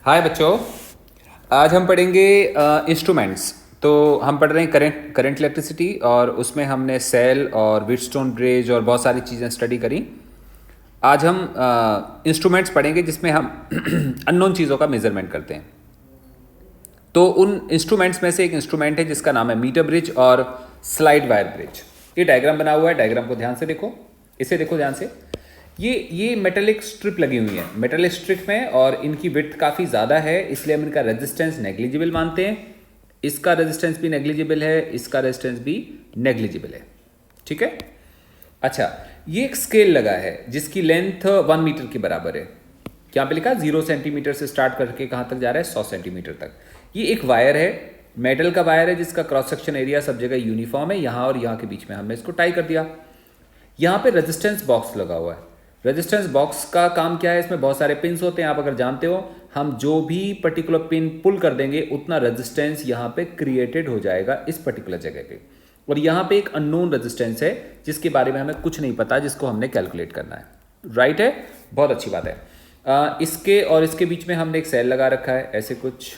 हाय बच्चों। आज हम पढ़ेंगे इंस्ट्रूमेंट्स। तो हम पढ़ रहे हैं करंट इलेक्ट्रिसिटी, और उसमें हमने सेल और व्हीटस्टोन ब्रिज और बहुत सारी चीज़ें स्टडी करी। आज हम इंस्ट्रूमेंट्स पढ़ेंगे जिसमें हम अननोन चीज़ों का मेजरमेंट करते हैं। तो उन इंस्ट्रूमेंट्स में से एक इंस्ट्रूमेंट है जिसका नाम है मीटर ब्रिज और स्लाइड वायर ब्रिज। ये डायग्राम बना हुआ है, डायग्राम को ध्यान से देखो, इसे देखो ध्यान से। ये मेटेलिक स्ट्रिप लगी हुई है मेटेलिक स्ट्रिप में, और इनकी विड्थ काफ़ी ज़्यादा है, इसलिए हम इनका रेजिस्टेंस नेग्लिजिबल मानते हैं। इसका रेजिस्टेंस भी नेग्लिजिबल है, इसका रेजिस्टेंस भी नेग्लिजिबल है। ठीक है। अच्छा, ये एक स्केल लगा है जिसकी लेंथ 1 मीटर के बराबर है। यहाँ पे लिखा 0 सेंटीमीटर से स्टार्ट करके कहाँ तक जा रहा है, 100 सेंटीमीटर तक। ये एक वायर है, मेटल का वायर है, जिसका क्रॉस सेक्शन एरिया सब जगह यूनिफॉर्म है। यहाँ और यहाँ के बीच में हमने इसको टाई कर दिया। यहाँ पे रेजिस्टेंस बॉक्स लगा हुआ है। रेजिस्टेंस बॉक्स का काम क्या है, इसमें बहुत सारे पिन्स होते हैं, आप अगर जानते हो। हम जो भी पर्टिकुलर पिन पुल कर देंगे उतना रेजिस्टेंस यहाँ पे क्रिएटेड हो जाएगा इस पर्टिकुलर जगह पे। और यहाँ पे एक अननोन रेजिस्टेंस है जिसके बारे में हमें कुछ नहीं पता, जिसको हमने कैलकुलेट करना है। राइट है, बहुत अच्छी बात है। इसके और इसके बीच में हमने एक सेल लगा रखा है ऐसे कुछ,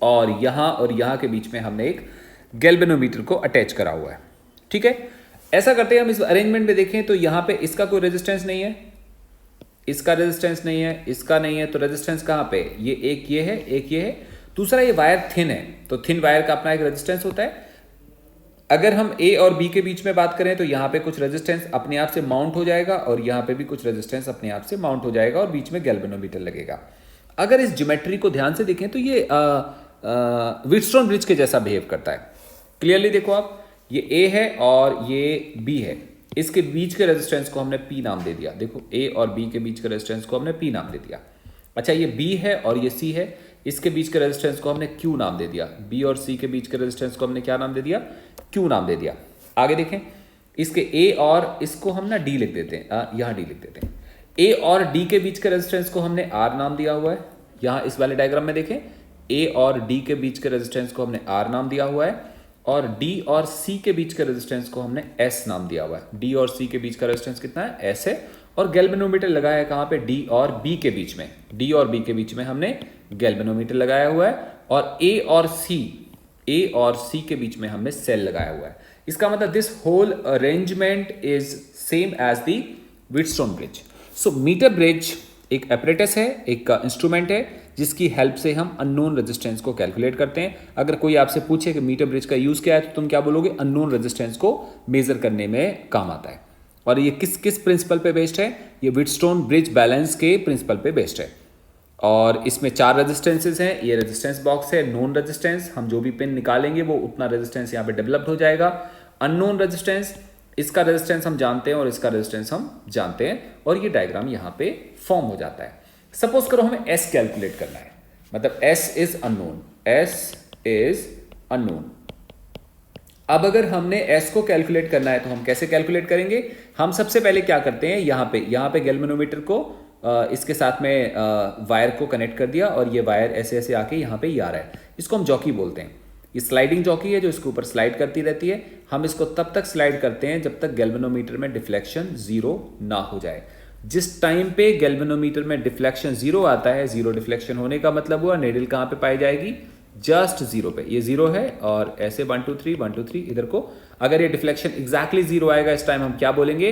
और यहाँ के बीच में हमने एक गैल्वेनोमीटर को अटैच करा हुआ है। ठीक है। ऐसा करते हैं, हम इस अरेंजमेंट में देखें तो यहाँ पे इसका कोई रेजिस्टेंस नहीं है, इसका रेजिस्टेंस नहीं है, इसका नहीं है, तो रेजिस्टेंस कहाँ पे, ये एक ये है, एक ये है। दूसरा, ये वायर थिन है, तो थिन वायर का अपना एक रेजिस्टेंस होता है। अगर हम ए और बी के बीच में बात करें तो यहाँ पे कुछ रेजिस्टेंस अपने आप से माउंट हो जाएगा, और यहाँ पे भी कुछ रेजिस्टेंस अपने आप से माउंट हो जाएगा, और बीच में गैल्वेनोमीटर लगेगा। अगर इस ज्योमेट्री को ध्यान से देखें तो ये व्हीटस्टोन ब्रिज के जैसा बिहेव करता है। क्लियरली देखो आप, ये ए है और ये बी है, इसके बीच के रेजिस्टेंस को हमने पी नाम दे दिया। देखो, ए और बी के बीच के रेजिस्टेंस को हमने पी नाम दे दिया। अच्छा, ये बी है और ये सी है, इसके बीच के रेजिस्टेंस को हमने क्यू नाम दे दिया। बी और सी के बीच के रेजिस्टेंस को हमने क्या नाम दे दिया, क्यू नाम दे दिया। आगे देखें, इसके ए और इसको हम ना डी लिख देते हैं, यहाँ डी लिख देते हैं। ए और डी के बीच के रेजिस्टेंस को हमने आर नाम दिया हुआ है। यहाँ इस वाले डायग्राम में देखें, ए और डी के बीच के रेजिस्टेंस को हमने आर नाम दिया हुआ है, और डी और सी के बीच के रेजिस्टेंस को हमने एस नाम दिया हुआ है। डी और सी के बीच का रेजिस्टेंस कितना है, एस है। और गैल्वेनोमीटर लगाया है कहाँ पे, डी और बी के बीच में। डी और बी के बीच में हमने गैल्वेनोमीटर लगाया हुआ है, और ए और सी के बीच में हमने सेल लगाया हुआ है। इसका मतलब this whole arrangement is same as the Wheatstone bridge. So meter bridge एक एपरेटस है, एक इंस्ट्रूमेंट है जिसकी हेल्प से हम अननोन रेजिस्टेंस को कैलकुलेट करते हैं। अगर कोई आपसे पूछे कि मीटर ब्रिज का यूज क्या है, तो तुम क्या बोलोगे, अननोन रेजिस्टेंस को मेजर करने में काम आता है। और ये किस किस प्रिंसिपल पे बेस्ड है, ये व्हीटस्टोन ब्रिज बैलेंस के प्रिंसिपल पे बेस्ड है। और इसमें 4 रेजिस्टेंसेज हैं। ये रेजिस्टेंस बॉक्स है, नोन रेजिस्टेंस, हम जो भी पिन निकालेंगे वो उतना रेजिस्टेंस यहाँ पे डेवलप्ड हो जाएगा। अननोन रेजिस्टेंस, इसका रेजिस्टेंस हम जानते हैं और इसका रेजिस्टेंस हम जानते हैं, और ये डायग्राम यहाँ पे फॉर्म हो जाता है। सपोज करो हमें एस कैलकुलेट करना है, मतलब S is unknown, S is unknown. अब अगर हमने एस को कैलकुलेट करना है तो हम कैसे कैलकुलेट करेंगे, हम सबसे पहले क्या करते हैं, यहाँ पे गैल्वेनोमीटर को इसके साथ में वायर को कनेक्ट कर दिया, और ये वायर ऐसे ऐसे आके यहाँ पे ही आ रहा है। इसको हम जॉकी बोलते हैं। ये स्लाइडिंग जॉकी है जो इसके ऊपर स्लाइड करती रहती है। हम इसको तब तक स्लाइड करते हैं जब तक गैल्वेनोमीटर में डिफ्लेक्शन 0 ना हो जाए। जिस टाइम पे गैल्वेनोमीटर में डिफ्लेक्शन 0 आता है, 0 डिफ्लेक्शन होने का मतलब हुआ नीडल कहाँ पे पाई जाएगी, जस्ट 0 पे। ये 0 है, और ऐसे 1 2 3 1 2 3 इधर को। अगर ये डिफ्लेक्शन एग्जैक्टली 0 आएगा, इस टाइम हम क्या बोलेंगे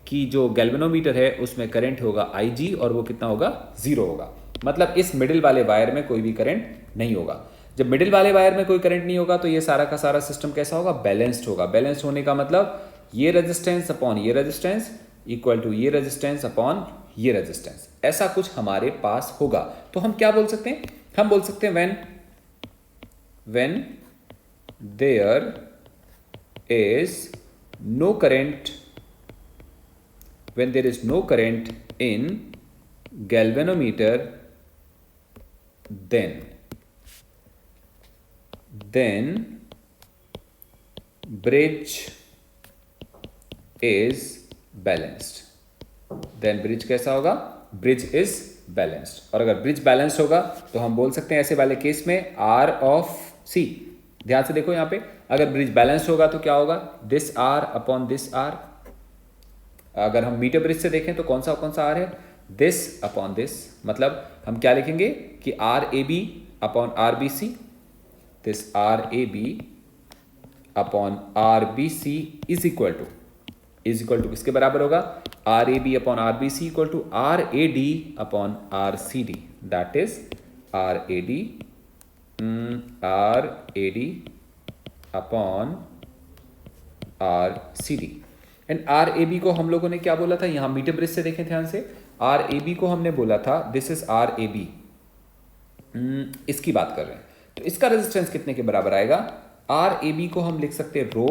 कि जो गैल्वेनोमीटर है उसमें करंट होगा IG, और वो कितना होगा, 0 होगा। मतलब इस मिडिल वाले वायर में कोई भी करंट नहीं होगा। जब मिडिल वाले वायर में कोई करंट नहीं होगा तो ये सारा का सारा सिस्टम कैसा होगा, बैलेंस्ड होगा। बैलेंस्ड होने का मतलब ये रेजिस्टेंस अपॉन ये रेजिस्टेंस इक्वल टू ये रेजिस्टेंस अपॉन ये रेजिस्टेंस, ऐसा कुछ हमारे पास होगा। तो हम क्या बोल सकते हैं, हम बोल सकते हैं when there is no current, when there is no current in galvanometer, then bridge is balanced। then bridge कैसा होगा, bridge is balanced। और अगर bridge balanced होगा तो हम बोल सकते हैं ऐसे वाले केस में R of C, ध्यान से देखो यहाँ पे, अगर ब्रिज बैलेंस होगा तो क्या होगा, this R upon this R। अगर हम मीटर ब्रिज से देखें तो कौन सा R है, दिस अपॉन दिस, मतलब हम क्या लिखेंगे कि R A B upon R B C, this R A B upon R B C is equal to किसके बराबर होगा, R A B upon R B C equal to R A D upon R C D, that is R A D upon R C D. And R A B को हम लोगों ने क्या बोला था, यहां मीटर ब्रिज से देखें ध्यान से, आर ए बी को हमने बोला था this is R A B, इसकी बात कर रहे हैं, तो इसका रेजिस्टेंस कितने के बराबर आएगा, आर ए बी को हम लिख सकते हैं रो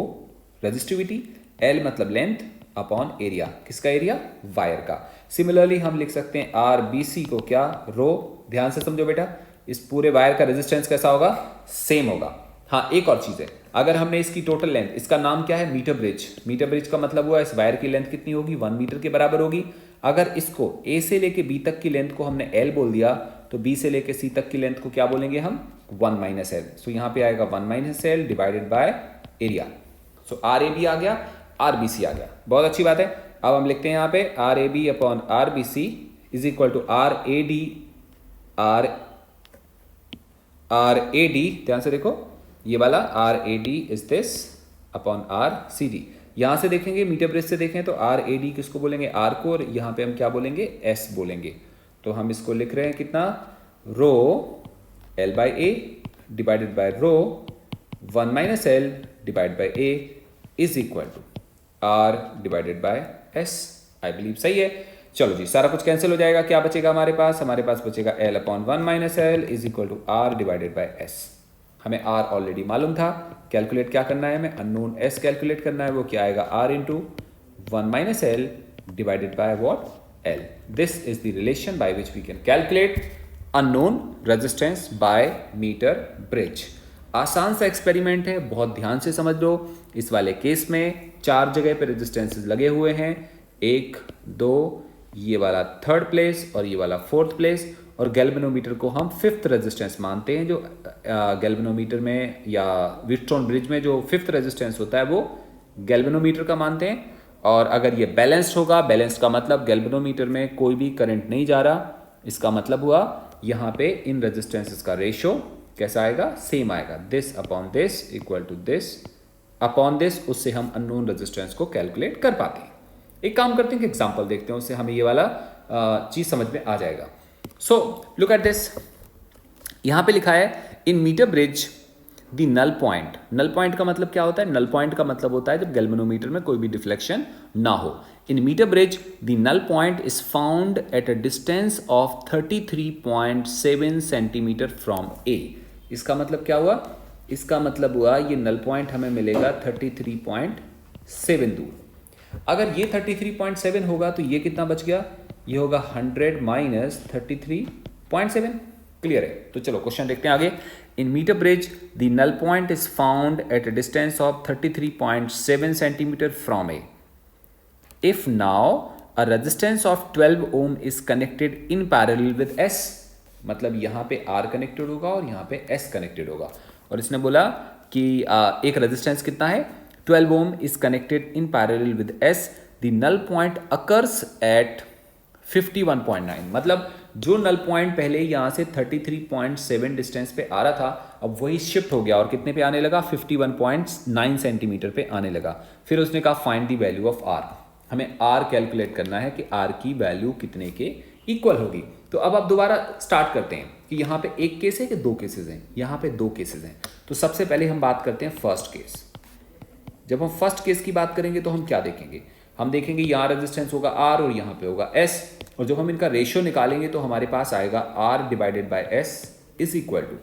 रेजिस्टिविटी, एल मतलब लेंथ अपॉन एरिया, किसका एरिया, वायर का। सिमिलरली हम लिख सकते हैं आर बी सी को क्या, रो, ध्यान से समझो बेटा, इस पूरे वायर का रेजिस्टेंस कैसा होगा, सेम होगा। हाँ एक और चीज है, अगर हमने इसकी टोटल लेंथ, इसका नाम क्या है, मीटर ब्रिज, मीटर ब्रिज का मतलब हुआ इस वायर की लेंथ कितनी होगी, 1 मीटर के बराबर होगी। अगर इसको ए से लेके बी तक की लेंथ को हमने एल बोल दिया, तो बी से लेके सी तक की लेंथ को क्या बोलेंगे हम, 1 माइनस एल। सो यहाँ पे आएगा 1 minus L divided by area. So R A B आ गया, आर बी सी आ गया, बहुत अच्छी बात है। अब हम लिखते हैं यहाँ पे R A B upon R B C is equal to R A D, ध्यान से देखो ये वाला R A D is this upon R C D. यहां से देखेंगे मीटर ब्रिज से देखें तो आर ए डी किसको बोलेंगे, आर को, और यहां पे हम क्या बोलेंगे, एस बोलेंगे। तो हम इसको लिख रहे हैं कितना, rho L by A divided by rho 1 minus L divide by A is equal to R divided by S. I believe सही है। चलो जी, सारा कुछ कैंसिल हो जाएगा, क्या बचेगा हमारे पास बचेगा L upon 1 minus L is equal to R divided by S. हमें आर ऑलरेडी मालूम था, कैलकुलेट क्या करना है हमें, अननोन एस कैलकुलेट करना है, वो क्या आएगा, R into 1 minus L divided by what, L. This is the relation by which we can calculate unknown resistance by meter bridge. आसान सा एक्सपेरिमेंट है, बहुत ध्यान से समझ लो। इस वाले केस में 4 जगह पे रेजिस्टेंसेस लगे हुए हैं, 1 2, ये वाला 3rd प्लेस और ये वाला 4th प्लेस, और गैल्वेनोमीटर को हम 5th रेजिस्टेंस मानते हैं। जो गैल्वेनोमीटर में या व्हीटस्टोन ब्रिज में जो 5th रेजिस्टेंस होता है वो गैल्वेनोमीटर का मानते हैं। और अगर ये बैलेंस्ड होगा, बैलेंस्ड का मतलब गैल्वेनोमीटर में कोई भी करंट नहीं जा रहा, इसका मतलब हुआ यहाँ पे इन रेजिस्टेंसेस का रेशियो कैसा आएगा, सेम आएगा, this upon this equal to this upon this. उससे हम अननोन रेजिस्टेंस को कैलकुलेट कर पाते हैं। एक काम करते हैं कि एग्जांपल देखते हैं, उससे हमें ये वाला चीज समझ में आ जाएगा। सो लुक एट दिस, यहां पे लिखा है in metre bridge the null point. Null point का मतलब क्या होता है, नल पॉइंट का मतलब होता है जब गैल्वेनोमीटर में कोई भी डिफ्लेक्शन ना हो। In metre bridge the null point is found at a distance of 33.7 centimetre from A. इसका मतलब क्या हुआ, इसका मतलब हुआ ये नल पॉइंट हमें मिलेगा 33.7 दूर। अगर ये 33.7 होगा तो ये कितना बच गया, ये होगा 100 माइनस 33.7। क्लियर है। तो चलो क्वेश्चन देखते हैं आगे। In metre bridge the null point is found at a distance of 33.7 centimetre from A. If now a resistance of 12 ohm is connected in parallel with S, मतलब यहां पे R कनेक्टेड होगा और यहां पे S कनेक्टेड होगा। और इसने बोला कि एक रेजिस्टेंस कितना है, 12 ohm is connected in parallel with S, the null point occurs at 51.9। मतलब जो नल पॉइंट पहले यहां से 33.7 डिस्टेंस पे आ रहा था, अब वही शिफ्ट हो गया और कितने पे आने लगा, 51.9 सेंटीमीटर पे आने लगा। फिर उसने कहा find the value of R। हमें R कैलकुलेट करना है कि R की वैल्यू कितने के इक्वल होगी। तो अब आप दोबारा स्टार्ट करते हैं कि यहाँ पे एक केस है कि 2 केसेस हैं, यहाँ पे 2 केसेस हैं। तो सबसे पहले हम बात करते हैं फर्स्ट केस। जब हम फर्स्ट केस की बात करेंगे तो हम क्या देखेंगे, हम देखेंगे यहाँ रेजिस्टेंस होगा R और यहाँ पे होगा S, और जब हम इनका रेशियो निकालेंगे तो हमारे पास आएगा R divided by S is equal to,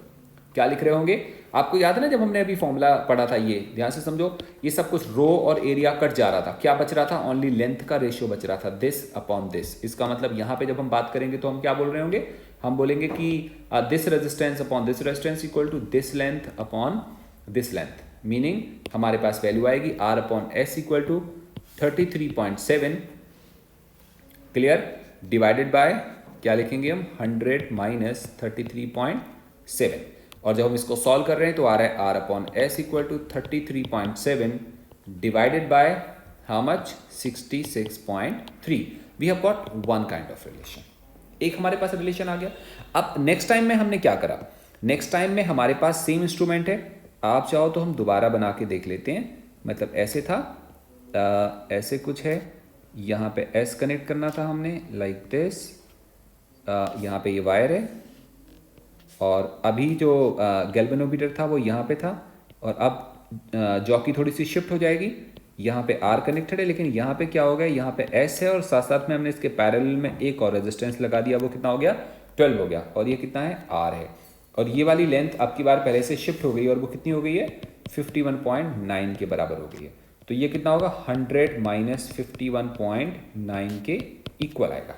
क्या लिख रहे होंगे, आपको याद है ना जब हमने अभी फॉर्मूला पढ़ा था, ये ध्यान से समझो, ये सब कुछ रो और एरिया कट जा रहा था, क्या बच रहा था, ओनली लेंथ का रेशियो बच रहा था, दिस अपॉन दिस। इसका मतलब यहाँ पे जब हम बात करेंगे तो हम क्या बोल रहे होंगे, हम बोलेंगे कि this resistance upon this resistance equal to this length upon this length, meaning हमारे पास वैल्यू आएगी R upon S equal to 33.7, clear, divided by क्या लिखेंगे हम, 100 माइनस 33.7। और जब हम इसको सॉल्व कर रहे हैं तो आ रहा है R upon S equal to 33.7 divided by how much, 66.3। We have got one kind of relation, एक हमारे पास रिलेशन आ गया। अब नेक्स्ट टाइम में हमने क्या करा, नेक्स्ट टाइम में हमारे पास सेम इंस्ट्रूमेंट है, आप चाहो तो हम दोबारा बना के देख लेते हैं। मतलब ऐसे था, ऐसे कुछ है, यहाँ पे एस कनेक्ट करना था हमने लाइक दिस, यहाँ पे ये वायर है, और अभी जो गैल्वेनोमीटर था वो यहाँ पे था, और अब जॉकी थोड़ी सी शिफ्ट हो जाएगी, यहाँ पे आर कनेक्टेड है, लेकिन यहाँ पे क्या हो गया, यहाँ पे एस है और साथ साथ में हमने इसके पैरेलल में एक और रेजिस्टेंस लगा दिया, वो कितना हो गया 12 हो गया, और ये कितना है आर है, और ये वाली लेंथ अब की बार पहले से शिफ्ट हो गई और वो कितनी हो गई है 51.9 के बराबर हो गई है। तो ये कितना होगा 100 माइनस 51.9 के इक्वल आएगा।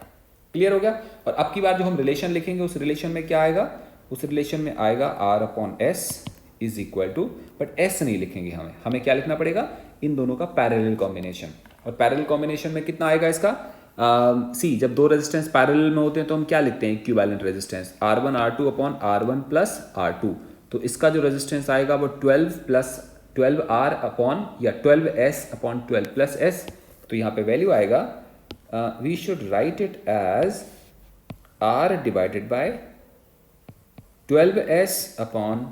क्लियर हो गया। और अब की बार जो हम रिलेशन लिखेंगे उस रिलेशन में क्या आएगा, उस रिलेशन में आएगा R upon S is equal to, but S नहीं लिखेंगे, हमें क्या लिखना पड़ेगा, इन दोनों का पैरेलल कॉम्बिनेशन। और पैरेलल कॉम्बिनेशन में कितना आएगा इसका, सी जब दो रेजिस्टेंस पैरेलल में होते हैं तो हम क्या लिखते हैं, equivalent resistance R1 R2 upon R1 plus R2। तो इसका जो रेजिस्टेंस आएगा वो 12 प्लस 12R अपॉन या 12S अपॉन 12 प्लस S। तो यहाँ पे वैल्यू आएगा, we should write it as R divided by 12S upon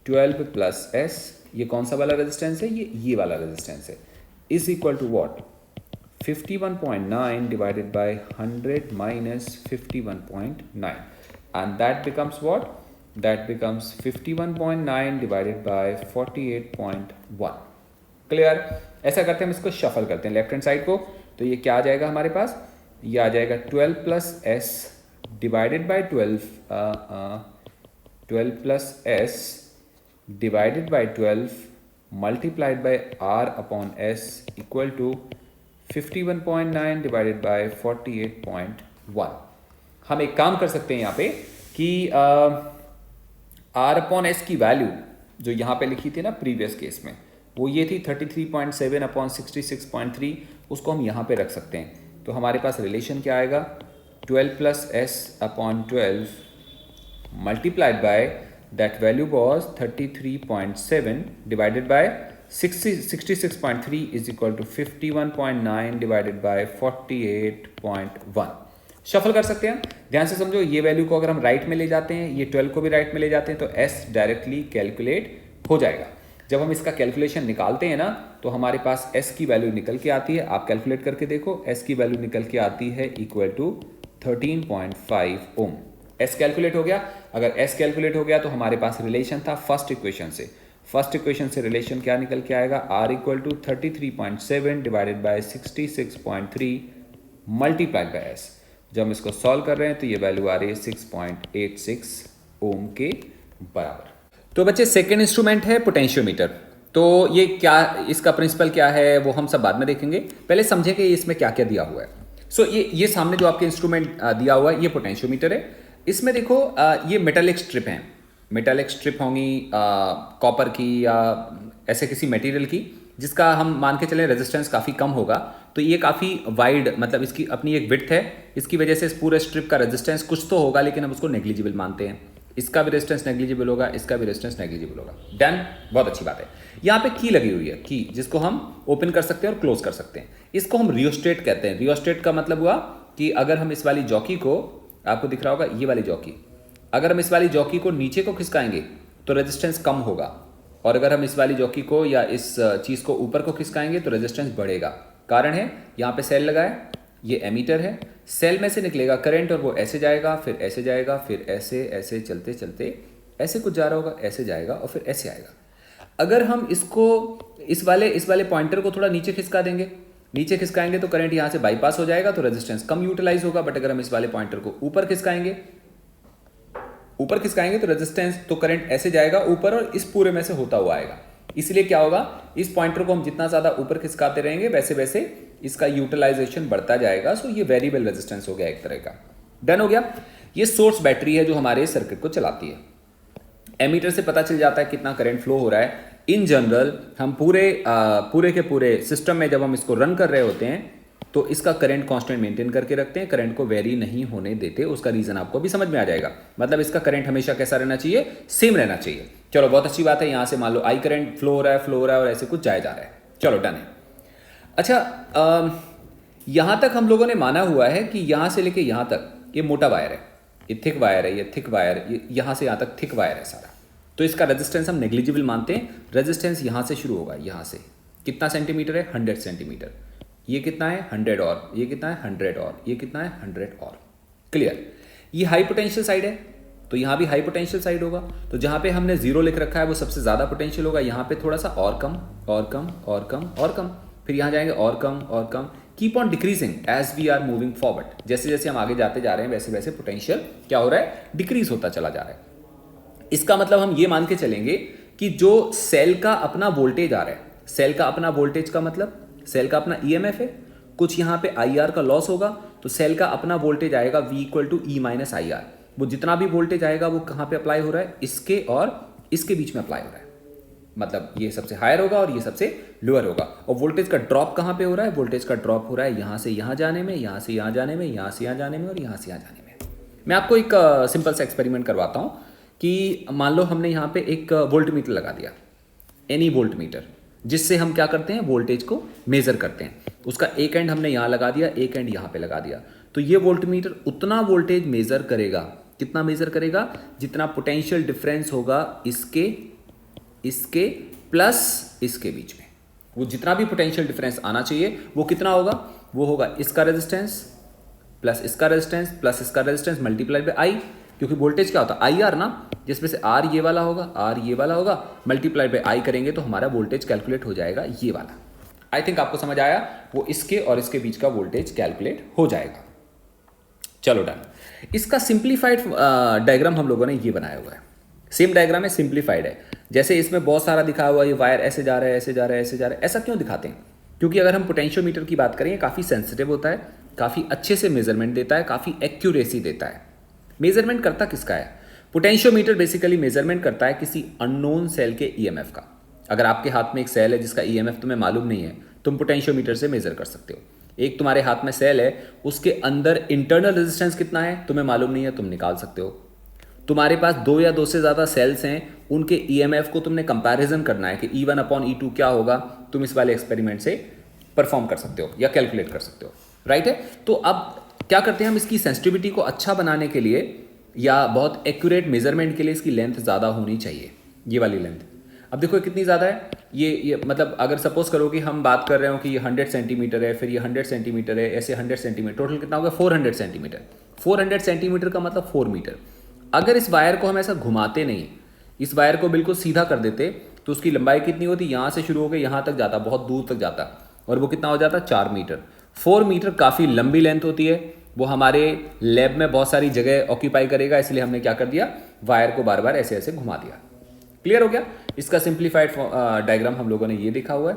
12 plus S। ये कौन सा वाला रेजिस्टेंस है, ये वाला रेजिस्टेंस है, is equal to what 51.9 divided by 100 minus 51.9, and that becomes what, that becomes 51.9 divided by 48.1। Clear. ऐसा करते हैं, हम इसको शफल करते हैं लेफ्ट हैंड साइड को, तो ये क्या आ जाएगा हमारे पास, ये आ जाएगा 12 plus S divided by 12 plus S divided by 12 multiplied by R upon S equal to 51.9 divided by 48.1। हम एक काम कर सकते हैं यहाँ पे कि R अपॉन S की वैल्यू जो यहाँ पे लिखी थी ना प्रीवियस केस में, वो ये थी 33.7 अपॉन 66.3, उसको हम यहाँ पे रख सकते हैं। तो हमारे पास रिलेशन क्या आएगा, 12 plus S upon 12 multiplied bye that value was 33.7 divided by 66.3 is equal to 51.9 divided by 48.1। Shuffle कर सकते हैं, ध्यान से समझो, ये वैल्यू को अगर हम राइट में ले जाते हैं, ये 12 को भी राइट में ले जाते हैं, तो S डायरेक्टली कैलकुलेट हो जाएगा। जब हम इसका कैलकुलेशन निकालते हैं ना, तो हमारे पास S की वैल्यू निकल के आती है, आप कैलकुलेट करके देखो, S की वैल्यू निकल के आती है equal to 13.5 ohm. S calculate हो गया। अगर S कैलकुलेट हो गया तो हमारे पास रिलेशन था फर्स्ट इक्वेशन से, फर्स्ट इक्वेशन से रिलेशन क्या निकल के आएगा, R equal to 33.7 divided by 66.3 multiplied by S। जब हम इसको सॉल्व कर रहे हैं तो ये वैल्यू आ रही है 6.86 ओम के बराबर। तो बच्चे सेकेंड इंस्ट्रूमेंट है पोटेंशियोमीटर। तो ये क्या, इसका प्रिंसिपल क्या है वो हम सब बाद में देखेंगे, पहले समझेंगे इसमें क्या क्या दिया हुआ है। सो ये सामने जो आपके इंस्ट्रूमेंट दिया हुआ है ये पोटेंशियोमीटर है। इसमें देखो ये मेटालिक स्ट्रिप हैं, मेटालिक स्ट्रिप होंगी कॉपर की या ऐसे किसी मटेरियल की जिसका हम मान के चलें रेजिस्टेंस काफ़ी कम होगा। तो ये काफ़ी वाइड, मतलब इसकी अपनी एक विड्थ है, इसकी वजह से इस पूरे स्ट्रिप का रेजिस्टेंस कुछ तो होगा, लेकिन हम उसको नेग्लिजिबल मानते हैं। इसका भी रेजिस्टेंस नेग्लिजिबल होगा, इसका भी रेजिस्टेंस नेग्लिजिबल होगा। डन, बहुत अच्छी बात है। यहाँ पे की लगी हुई है, की जिसको हम ओपन कर सकते हैं और क्लोज कर सकते हैं। इसको हम रियोस्टेट कहते हैं। रियोस्टेट का मतलब हुआ कि अगर हम इस वाली जॉकी को, आपको दिख रहा होगा ये वाली जॉकी, अगर हम इस वाली जॉकी को नीचे को खिसकाएंगे तो रेजिस्टेंस कम होगा, और अगर हम इस वाली जॉकी को या इस चीज़ को ऊपर को खिसकाएंगे तो रेजिस्टेंस बढ़ेगा। कारण है, यहाँ पे सेल लगा है, ये एमीटर है, सेल में से निकलेगा करंट और वो ऐसे जाएगा, फिर ऐसे जाएगा, फिर ऐसे ऐसे चलते चलते ऐसे कुछ जा रहा होगा, ऐसे जाएगा और फिर ऐसे आएगा। अगर हम इसको इस वाले पॉइंटर को थोड़ा नीचे खिसका देंगे, नीचे खिसकाएंगे तो करंट यहाँ से बाईपास हो जाएगा, तो रेजिस्टेंस कम यूटिलाइज होगा। बट अगर हम इस वाले पॉइंटर को ऊपर खिसकाएंगे तो रेजिस्टेंस, तो करंट ऐसे जाएगा ऊपर और इस पूरे में से होता हुआ आएगा। इसलिए क्या होगा, इस पॉइंटर को हम जितना ज़्यादा ऊपर खिसकाते रहेंगे वैसे वैसे इसका यूटिलाइजेशन बढ़ता जाएगा। सो ये वेरिएबल रेजिस्टेंस हो गया एक तरह का। डन हो गया। ये सोर्स बैटरी है जो हमारे सर्किट को चलाती है। एमीटर से पता चल जाता है कितना करंट फ्लो हो रहा है। इन जनरल हम पूरे के पूरे सिस्टम में जब हम इसको रन कर रहे होते हैं तो इसका करंट कांस्टेंट मेंटेन करके रखते हैं, करंट को वेरी नहीं होने देते। उसका रीजन आपको अभी समझ में आ जाएगा। मतलब इसका करंट हमेशा कैसा रहना चाहिए, सेम रहना चाहिए। चलो बहुत अच्छी बात है। यहाँ से मान लो आई करंट फ्लो हो रहा है और ऐसे कुछ जाया जा रहा है। चलो डन है। अच्छा, यहाँ तक हम लोगों ने माना हुआ है कि यहाँ से लेके यहाँ तक ये मोटा वायर है, ये थिक वायर है, ये थिक वायर, ये यहाँ से यहाँ तक थिक वायर है सारा। तो इसका रेजिस्टेंस हम नेग्लिजिबल मानते हैं। रेजिस्टेंस यहाँ से शुरू होगा, यहाँ से कितना सेंटीमीटर है, 100 सेंटीमीटर। ये कितना है, 100 और, ये कितना है, 100 और, ये कितना है, 100 और। क्लियर। ये हाई पोटेंशियल साइड है, तो यहाँ भी हाई पोटेंशियल साइड होगा। तो जहाँ पे हमने जीरो लिख रखा है वो सबसे ज़्यादा पोटेंशियल होगा। यहाँ पे थोड़ा सा और कम और कम और कम और कम, फिर यहाँ जाएंगे और कम और कम। Keep on decreasing as we are moving forward. जैसे जैसे हम आगे जाते जा रहे हैं वैसे वैसे पोटेंशियल क्या हो रहा है, डिक्रीज होता चला जा रहा है। इसका मतलब हम ये मान के चलेंगे कि जो सेल का अपना वोल्टेज आ रहा है, सेल का अपना वोल्टेज का मतलब सेल का अपना ईएमएफ है, कुछ यहाँ पे आई आर का लॉस होगा, तो सेल का अपना वोल्टेज आएगा V equal to E minus I R. वो जितना भी वोल्टेज आएगा वो कहाँ पे अप्लाई हो रहा है, इसके और इसके बीच में अप्लाई हो रहा है। मतलब ये सबसे हायर होगा और ये सबसे लोअर होगा। और वोल्टेज का ड्रॉप कहाँ पे हो रहा है, वोल्टेज का ड्रॉप हो रहा है यहाँ से यहाँ जाने में, यहाँ से यहाँ जाने में, यहाँ से यहाँ जाने में और यहाँ से यहाँ जाने में। मैं आपको एक सिंपल सा एक्सपेरिमेंट करवाता हूँ कि मान लो हमने यहाँ पे एक वोल्ट मीटर लगा दिया, एनी वोल्ट मीटर, जिससे हम क्या करते हैं, वोल्टेज को मेजर करते हैं। उसका एक एंड हमने यहाँ लगा दिया, एक एंड यहाँ पे लगा दिया। तो ये वोल्ट मीटर उतना वोल्टेज मेजर करेगा, कितना मेजर करेगा, जितना पोटेंशियल डिफरेंस होगा इसके प्लस इसके बीच में। वो जितना भी पोटेंशियल डिफरेंस आना चाहिए वो कितना होगा, वो होगा इसका रेजिस्टेंस प्लस इसका रेजिस्टेंस प्लस इसका रेजिस्टेंस मल्टीप्लाई बाय आई। क्योंकि वोल्टेज क्या होता है, आई आर ना, जिसमें से आर ये वाला होगा, आर ये वाला होगा, मल्टीप्लाई बाय आई करेंगे तो हमारा वोल्टेज कैलकुलेट हो जाएगा ये वाला। आई थिंक आपको समझ आया, वो इसके और इसके बीच का वोल्टेज कैलकुलेट हो जाएगा। चलो डन। इसका सिंप्लीफाइड डायग्राम हम लोगों ने ये बनाया हुआ है। सेम डायग्राम है, सिंप्लीफाइड है। जैसे इसमें बहुत सारा दिखा हुआ है, ये वायर ऐसे जा रहा है, ऐसे जा रहा है, ऐसे जा रहा है। ऐसा क्यों दिखाते हैं, क्योंकि अगर हम पोटेंशियोमीटर की बात करें, काफ़ी सेंसिटिव होता है, काफ़ी अच्छे से मेजरमेंट देता है, काफ़ी एक्यूरेसी देता है। मेजरमेंट करता किसका है, पोटेंशियोमीटर बेसिकली मेजरमेंट करता है किसी अननोन सेल के ईएमएफ का। अगर आपके हाथ में एक सेल है जिसका ईएमएफ तुम्हें मालूम नहीं है, तुम पोटेंशियोमीटर से मेजर कर सकते हो। एक तुम्हारे हाथ में सेल है, उसके अंदर इंटरनल रेजिस्टेंस कितना है तुम्हें मालूम नहीं है, तुम निकाल सकते हो। तुम्हारे पास दो या दो से ज़्यादा सेल्स हैं, उनके ईएमएफ को तुमने कंपैरिजन करना है कि E1 अपॉन E2 क्या होगा, तुम इस वाले एक्सपेरिमेंट से परफॉर्म कर सकते हो या कैलकुलेट कर सकते हो। राइट है। तो अब क्या करते हैं हम, इसकी सेंसिटिविटी को अच्छा बनाने के लिए या बहुत एक्यूरेट मेजरमेंट के लिए इसकी लेंथ ज़्यादा होनी चाहिए, ये वाली लेंथ। अब देखो कितनी ज़्यादा है, ये मतलब अगर सपोज करो कि हम बात कर रहे हो कि ये 100 सेंटीमीटर है, फिर ये 100 सेंटीमीटर है, ऐसे 100 सेंटीमीटर, टोटल कितना होगा 400 सेंटीमीटर। 400 सेंटीमीटर का मतलब 4 मीटर। अगर इस वायर को हम ऐसा घुमाते नहीं, इस वायर को बिल्कुल सीधा कर देते, तो उसकी लंबाई कितनी होती, यहाँ से शुरू होकर यहाँ तक जाता, बहुत दूर तक जाता, और वो कितना हो जाता, 4 मीटर। 4 मीटर काफ़ी लंबी लेंथ होती है, वो हमारे लैब में बहुत सारी जगह ऑक्यूपाई करेगा, इसलिए हमने क्या कर दिया, वायर को बार बार ऐसे ऐसे घुमा दिया। क्लियर हो गया। इसका सिंप्लीफाइड डायग्राम हम लोगों ने ये देखा हुआ है।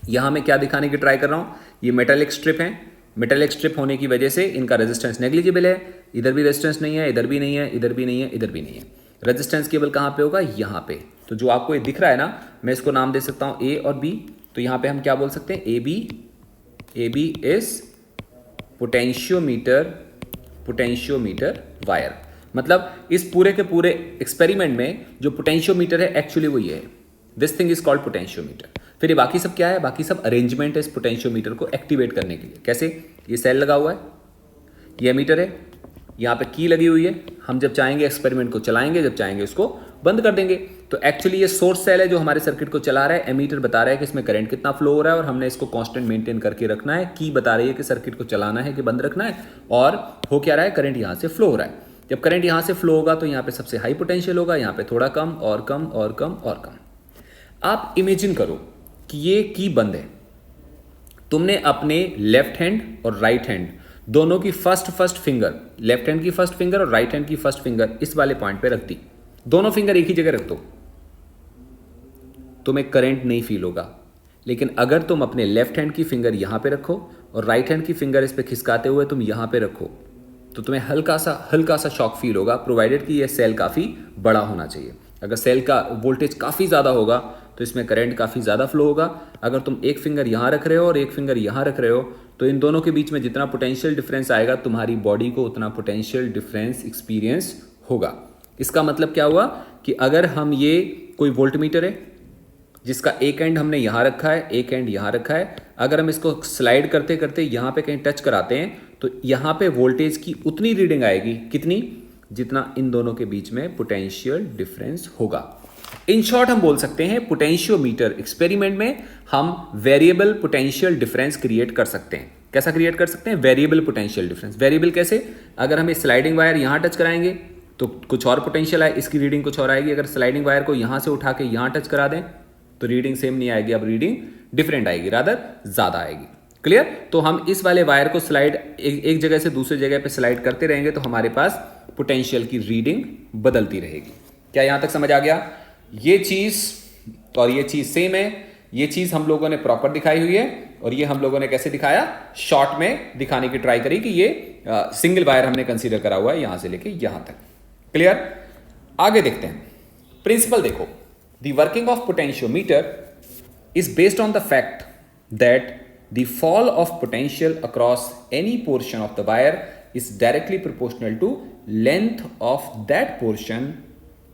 यहाँ मैं क्या दिखाने की ट्राई कर रहा हूँ, ये मेटालिक स्ट्रिप है, मेटालिक स्ट्रिप होने की वजह से इनका रेजिस्टेंस नेग्लिजिबल है। इधर भी रेजिस्टेंस नहीं है, इधर भी नहीं है, इधर भी नहीं है, इधर भी नहीं है। रेजिस्टेंस केवल कहाँ पे होगा, यहाँ पे। तो जो आपको ये दिख रहा है ना, मैं इसको नाम दे सकता हूँ ए और बी। तो यहाँ पे हम क्या बोल सकते हैं, A B is potentiometer wire. मतलब इस पूरे के पूरे एक्सपेरिमेंट में जो पोटेंशियोमीटर है एक्चुअली वो ये है, this thing is called potentiometer. फिर ये बाकी सब क्या है, बाकी सब अरेंजमेंट है इस पोटेंशियोमीटर को एक्टिवेट करने के लिए। कैसे, ये सेल लगा हुआ है, ये एमीटर है, यहाँ पे की लगी हुई है, हम जब चाहेंगे एक्सपेरिमेंट को चलाएंगे, जब चाहेंगे उसको बंद कर देंगे। तो एक्चुअली ये सोर्स सेल है जो हमारे सर्किट को चला रहा है, एमीटर बता रहा है कि इसमें करंट कितना फ्लो हो रहा है और हमने इसको कांस्टेंट मेंटेन करके रखना है। की बता रही है कि सर्किट को चलाना है कि बंद रखना है, और हो क्या रहा है, करंट यहाँ से फ्लो हो रहा है। जब करंट यहाँ से फ्लो होगा तो यहाँ पे सबसे हाई पोटेंशियल होगा, यहाँ पे थोड़ा कम और कम और कम और कम। आप इमेजिन करो कि ये की बंद है, तुमने अपने लेफ्ट हैंड और राइट हैंड दोनों की फर्स्ट फिंगर, लेफ्ट हैंड की फर्स्ट फिंगर और राइट हैंड की फर्स्ट फिंगर इस वाले पॉइंट पे रख दी। दोनों फिंगर एक ही जगह रख दो, तुम्हें करंट नहीं फील होगा। लेकिन अगर तुम अपने लेफ्ट हैंड की फिंगर यहां पे रखो और राइट हैंड की फिंगर इस पे खिसकाते हुए तुम यहां पे रखो, तो तुम्हें हल्का सा शॉक फील होगा, प्रोवाइडेड कि यह सेल काफ़ी बड़ा होना चाहिए। अगर सेल का वोल्टेज काफ़ी ज़्यादा होगा तो इसमें करंट काफ़ी ज़्यादा फ्लो होगा। अगर तुम एक फिंगर यहाँ रख रहे हो और एक फिंगर यहाँ रख रहे हो, तो इन दोनों के बीच में जितना पोटेंशियल डिफरेंस आएगा, तुम्हारी बॉडी को उतना पोटेंशियल डिफरेंस एक्सपीरियंस होगा। इसका मतलब क्या हुआ कि अगर हम ये कोई वोल्टमीटर है जिसका एक एंड हमने यहाँ रखा है, एक एंड यहाँ रखा है। अगर हम इसको स्लाइड करते करते यहाँ पे कहीं टच कराते हैं तो यहाँ पे वोल्टेज की उतनी रीडिंग आएगी, कितनी, जितना इन दोनों के बीच में पोटेंशियल डिफरेंस होगा। इन शॉर्ट हम बोल सकते हैं पोटेंशियोमीटर एक्सपेरिमेंट में हम वेरिएबल पोटेंशियल डिफरेंस क्रिएट कर सकते हैं। कैसा क्रिएट कर सकते हैं? Variable potential difference. वेरिएबल कैसे? अगर हम स्लाइडिंग वायर यहाँ टच कराएंगे तो कुछ और पोटेंशियल है, इसकी रीडिंग कुछ और आएगी। अगर स्लाइडिंग वायर को यहाँ से उठा के यहाँ टच करा दें तो रीडिंग सेम नहीं आएगी, अब रीडिंग डिफरेंट आएगी, रादर ज़्यादा आएगी। क्लियर? तो हम इस वाले वायर को स्लाइड एक जगह से दूसरी जगह पे स्लाइड करते रहेंगे तो हमारे पास पोटेंशियल की रीडिंग बदलती रहेगी। क्या यहां तक समझ आ गया? ये चीज और ये चीज सेम है। ये चीज हम लोगों ने प्रॉपर दिखाई हुई है और ये हम लोगों ने कैसे दिखाया? शॉर्ट में दिखाने की ट्राई करी कि ये सिंगल वायर हमने कंसीडर करा हुआ है यहां से लेके यहां तक। क्लियर? आगे देखते हैं। प्रिंसिपल देखो, the working of potentiometer is based on the fact that the fall of potential across any portion of the wire is directly proportional to length of that portion,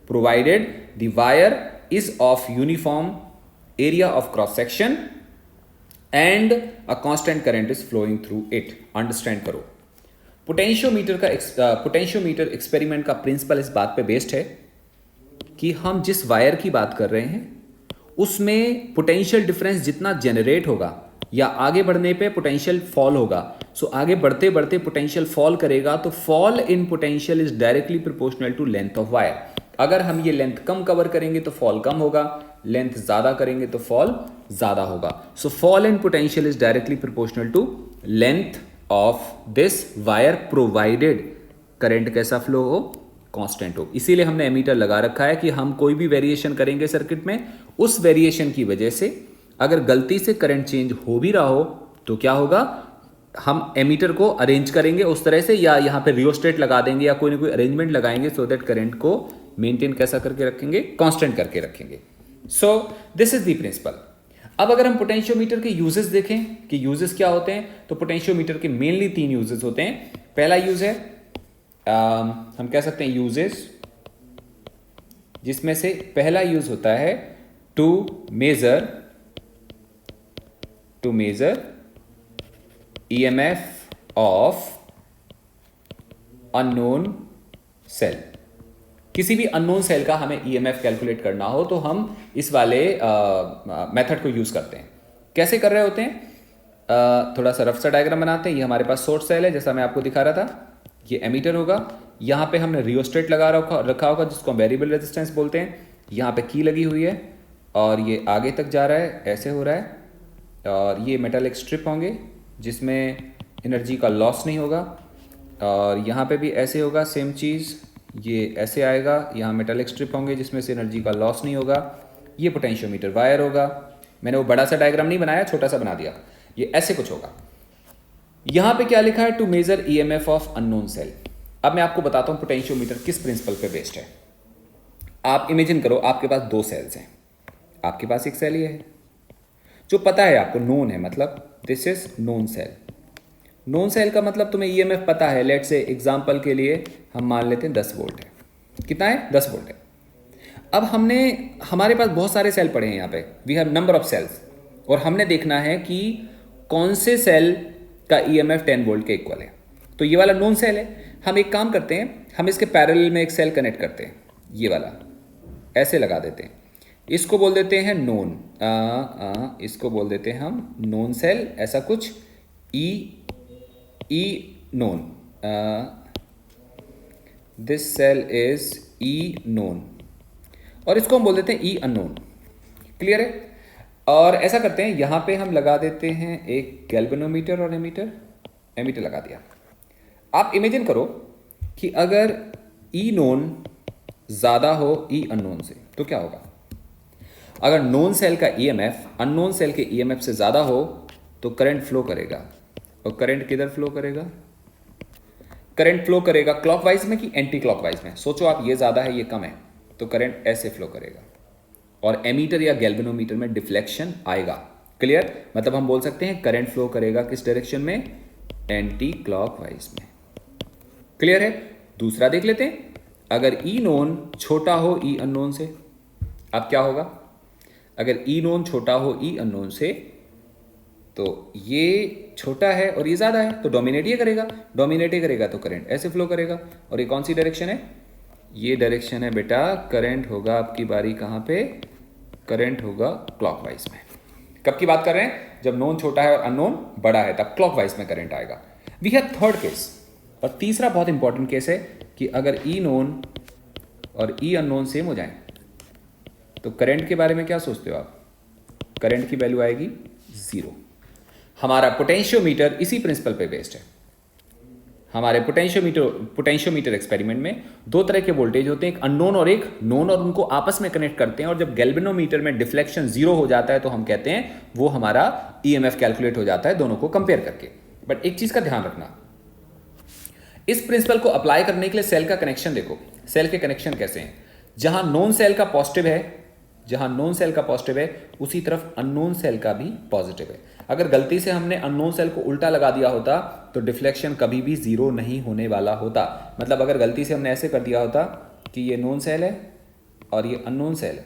provided the wire is of uniform area of cross section and a constant current is flowing through it. Understand करो, potentiometer experiment का principal इस बात पे based है कि हम जिस wire की बात कर रहे हैं उसमें पोटेंशियल डिफरेंस जितना जनरेट होगा या आगे बढ़ने पे पोटेंशियल फॉल होगा, सो आगे बढ़ते बढ़ते पोटेंशियल फॉल करेगा तो fall in potential is directly proportional to length of wire. अगर हम ये लेंथ कम कवर करेंगे तो फॉल कम होगा, लेंथ ज्यादा करेंगे तो फॉल ज्यादा होगा। So fall in potential is directly proportional to length of this wire provided current कैसा फ्लो हो? कांस्टेंट हो। इसीलिए हमने एमीटर लगा रखा है कि हम कोई भी वेरिएशन करेंगे सर्किट में, उस वेरिएशन की वजह से अगर गलती से करंट चेंज हो भी रहा हो तो क्या होगा? हम एमीटर को अरेंज करेंगे उस तरह से या यहाँ पे रियोस्टेट लगा देंगे या कोई ना कोई अरेंजमेंट लगाएंगे सो दैट करंट को मेंटेन कैसा करके रखेंगे? कांस्टेंट करके रखेंगे। So this is the principle. अब अगर हम पोटेंशियोमीटर के यूजेस देखें कि यूजेस क्या होते हैं, तो पोटेंशियोमीटर के मेनली 3 यूजेस होते हैं। पहला यूज है हम कह सकते हैं यूजेस, जिसमें से पहला यूज होता है to measure EMF of unknown cell. किसी भी अननोन सेल का हमें ईएमएफ कैलकुलेट करना हो तो हम इस वाले मेथड को यूज करते हैं। कैसे कर रहे होते हैं? थोड़ा सा रफ सा डायग्राम बनाते हैं। ये हमारे पास सोर्स सेल है जैसा मैं आपको दिखा रहा था, ये एमीटर होगा, यहाँ पे हमने रियोस्टेट लगा रखा होगा जिसको हम वेरिएबल रेजिस्टेंस बोलते हैं। यहाँ पे की लगी हुई है और ये आगे तक जा रहा है, ऐसे हो रहा है, और ये मेटालिक स्ट्रिप होंगे जिसमें एनर्जी का लॉस नहीं होगा, और यहाँ पे भी ऐसे होगा सेम चीज़, ये ऐसे आएगा, यहाँ मेटालिक स्ट्रिप होंगे जिसमें से एनर्जी का लॉस नहीं होगा। ये पोटेंशियोमीटर वायर होगा। मैंने वो बड़ा सा डायग्राम नहीं बनाया, छोटा सा बना दिया। ये ऐसे कुछ होगा। यहाँ पे क्या लिखा है? To measure EMF of unknown cell. अब मैं आपको बताता हूँ पोटेंशियोमीटर किस प्रिंसिपल पे बेस्ड है। आप इमेजिन करो आपके पास 2 सेल्स हैं। आपके पास एक सेल ये है जो पता है आपको, नोन है, मतलब this is known cell. Known cell का मतलब तुम्हें ईएमएफ पता है। लेट्स से एग्जांपल के लिए हम मान लेते हैं 10 वोल्ट है। कितना है? 10 वोल्ट है। अब हमारे पास बहुत सारे सेल पड़े हैं यहाँ पे, we have number of cells, और हमने देखना है कि कौन से सेल का ईएमएफ 10 वोल्ट के इक्वल है। तो ये वाला नोन सेल है। हम एक काम करते हैं, हम इसके पैरेलल में एक सेल कनेक्ट करते हैं, ये वाला ऐसे लगा देते हैं। इसको बोल देते हैं नोन, इसको बोल देते हैं हम नोन सेल, ऐसा कुछ, E known, this cell is E known, और इसको हम बोल देते हैं ई अननोन। क्लियर है? और ऐसा करते हैं, यहां पे हम लगा देते हैं एक गैल्वेनोमीटर और एमीटर लगा दिया। आप इमेजिन करो कि अगर ई नोन ज़्यादा हो ई अननोन से तो क्या होगा? अगर नोन सेल का ईएमएफ अननोन सेल के ईएमएफ से ज़्यादा हो तो करंट फ्लो करेगा, और करंट किधर फ्लो करेगा? करंट फ्लो करेगा क्लॉकवाइज में कि एंटी क्लॉकवाइज में? सोचो आप, ये ज़्यादा है ये कम है, तो करंट ऐसे फ्लो करेगा, और एमीटर या गैल्वेनोमीटर में डिफ्लेक्शन आएगा। क्लियर? मतलब हम बोल सकते हैं करंट फ्लो करेगा किस डायरेक्शन में? एंटी क्लॉकवाइज में। क्लियर है? दूसरा देख लेते हैं। अगर ई नोन छोटा हो ई अननोन से, अब क्या होगा? अगर ई नोन छोटा हो ई अननोन से तो ये छोटा है और ये ज़्यादा है तो डोमिनेट ये करेगा, डोमिनेट ये करेगा तो करंट ऐसे फ्लो करेगा। और ये कौन सी डायरेक्शन है? ये डायरेक्शन है बेटा, करंट होगा आपकी बारी कहाँ पे? करंट होगा क्लॉकवाइज में। कब की बात कर रहे हैं? जब नोन छोटा है और अननोन बड़ा है तब क्लॉकवाइज में करंट आएगा। वी हैव थर्ड केस, और तीसरा बहुत इंपॉर्टेंट केस है कि अगर ई नोन और ई अननोन सेम हो जाए तो करंट के बारे में क्या सोचते हो आप? करंट की वैल्यू आएगी 0। हमारा पोटेंशियोमीटर इसी प्रिंसिपल पे बेस्ड है। हमारे पोटेंशियोमीटर एक्सपेरिमेंट में दो तरह के वोल्टेज होते हैं, एक अननोन और एक नोन, और उनको आपस में कनेक्ट करते हैं। और जब गैल्वेनोमीटर में डिफ्लेक्शन 0 हो जाता है तो हम कहते हैं वो हमारा ईएमएफ कैलकुलेट हो जाता है दोनों को कंपेयर करके। बट एक चीज का ध्यान रखना, इस प्रिंसिपल को अप्लाई करने के लिए सेल का कनेक्शन देखो। सेल के कनेक्शन कैसे हैं? जहां नोन सेल का पॉजिटिव है, जहां नोन सेल का पॉजिटिव है उसी तरफ अननोन सेल का भी पॉजिटिव है। अगर गलती से हमने अननोन सेल को उल्टा लगा दिया होता तो डिफ्लेक्शन कभी भी 0 नहीं होने वाला होता। मतलब अगर गलती से हमने ऐसे कर दिया होता कि ये नोन सेल है और ये अननोन सेल है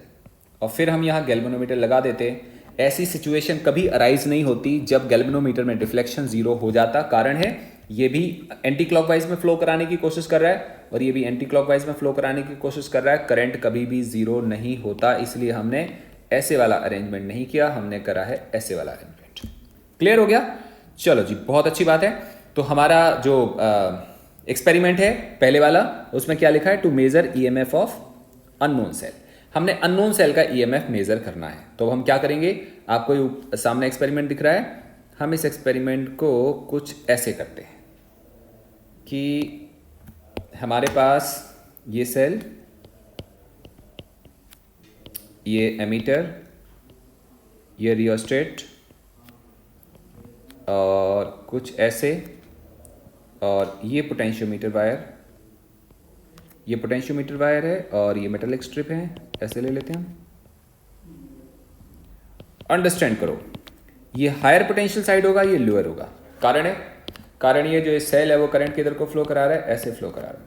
और फिर हम यहाँ गैल्वेनोमीटर लगा देते, ऐसी सिचुएशन कभी अराइज नहीं होती जब गैल्वेनोमीटर में डिफ्लेक्शन 0 हो जाता। कारण है ये भी एंटी क्लॉकवाइज में फ्लो कराने की कोशिश कर रहा है और ये भी एंटी क्लॉकवाइज में फ्लो कराने की कोशिश कर रहा है। करंट कभी भी 0 नहीं होता, इसलिए हमने ऐसे वाला अरेंजमेंट नहीं किया, हमने करा है ऐसे वाला अरेंजमेंट। क्लियर हो गया? चलो जी, बहुत अच्छी बात है। तो हमारा जो एक्सपेरिमेंट है पहले वाला, उसमें क्या लिखा है? To measure EMF of unknown cell. हमने अननोन सेल का ईएमएफ मेजर करना है। तो हम क्या करेंगे? आपको सामने एक्सपेरिमेंट दिख रहा है। हम इस एक्सपेरिमेंट को कुछ ऐसे करते हैं कि हमारे पास ये सेल, ये एमीटर, ये रियोस्टेट और कुछ ऐसे, और ये पोटेंशियोमीटर वायर, ये पोटेंशियोमीटर वायर है और ये मेटालिक स्ट्रिप है। ऐसे ले लेते हैं हम। अंडरस्टैंड करो, ये हायर पोटेंशियल साइड होगा, ये लोअर होगा। कारण है, कारण ये जो सेल है वो करंट किधर को फ्लो करा रहा है? ऐसे फ्लो करा रहा है।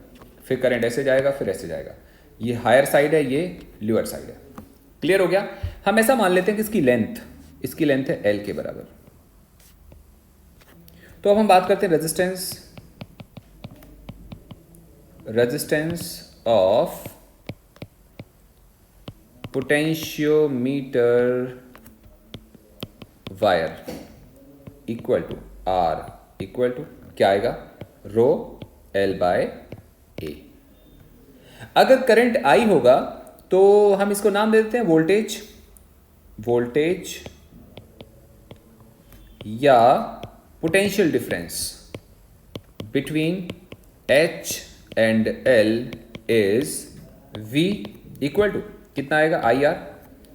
फिर करंट ऐसे जाएगा, फिर ऐसे जाएगा। ये हायर साइड है, ये लोअर साइड है। क्लियर हो गया? हम ऐसा मान लेते हैं कि इसकी लेंथ है L के बराबर। तो अब हम बात करते हैं resistance of potentiometer wire equal to R equal to क्या आएगा? Rho L by A। अगर करंट I होगा तो हम इसको नाम दे देते हैं वोल्टेज या potential difference between H and L is V equal to कितना आएगा? IR।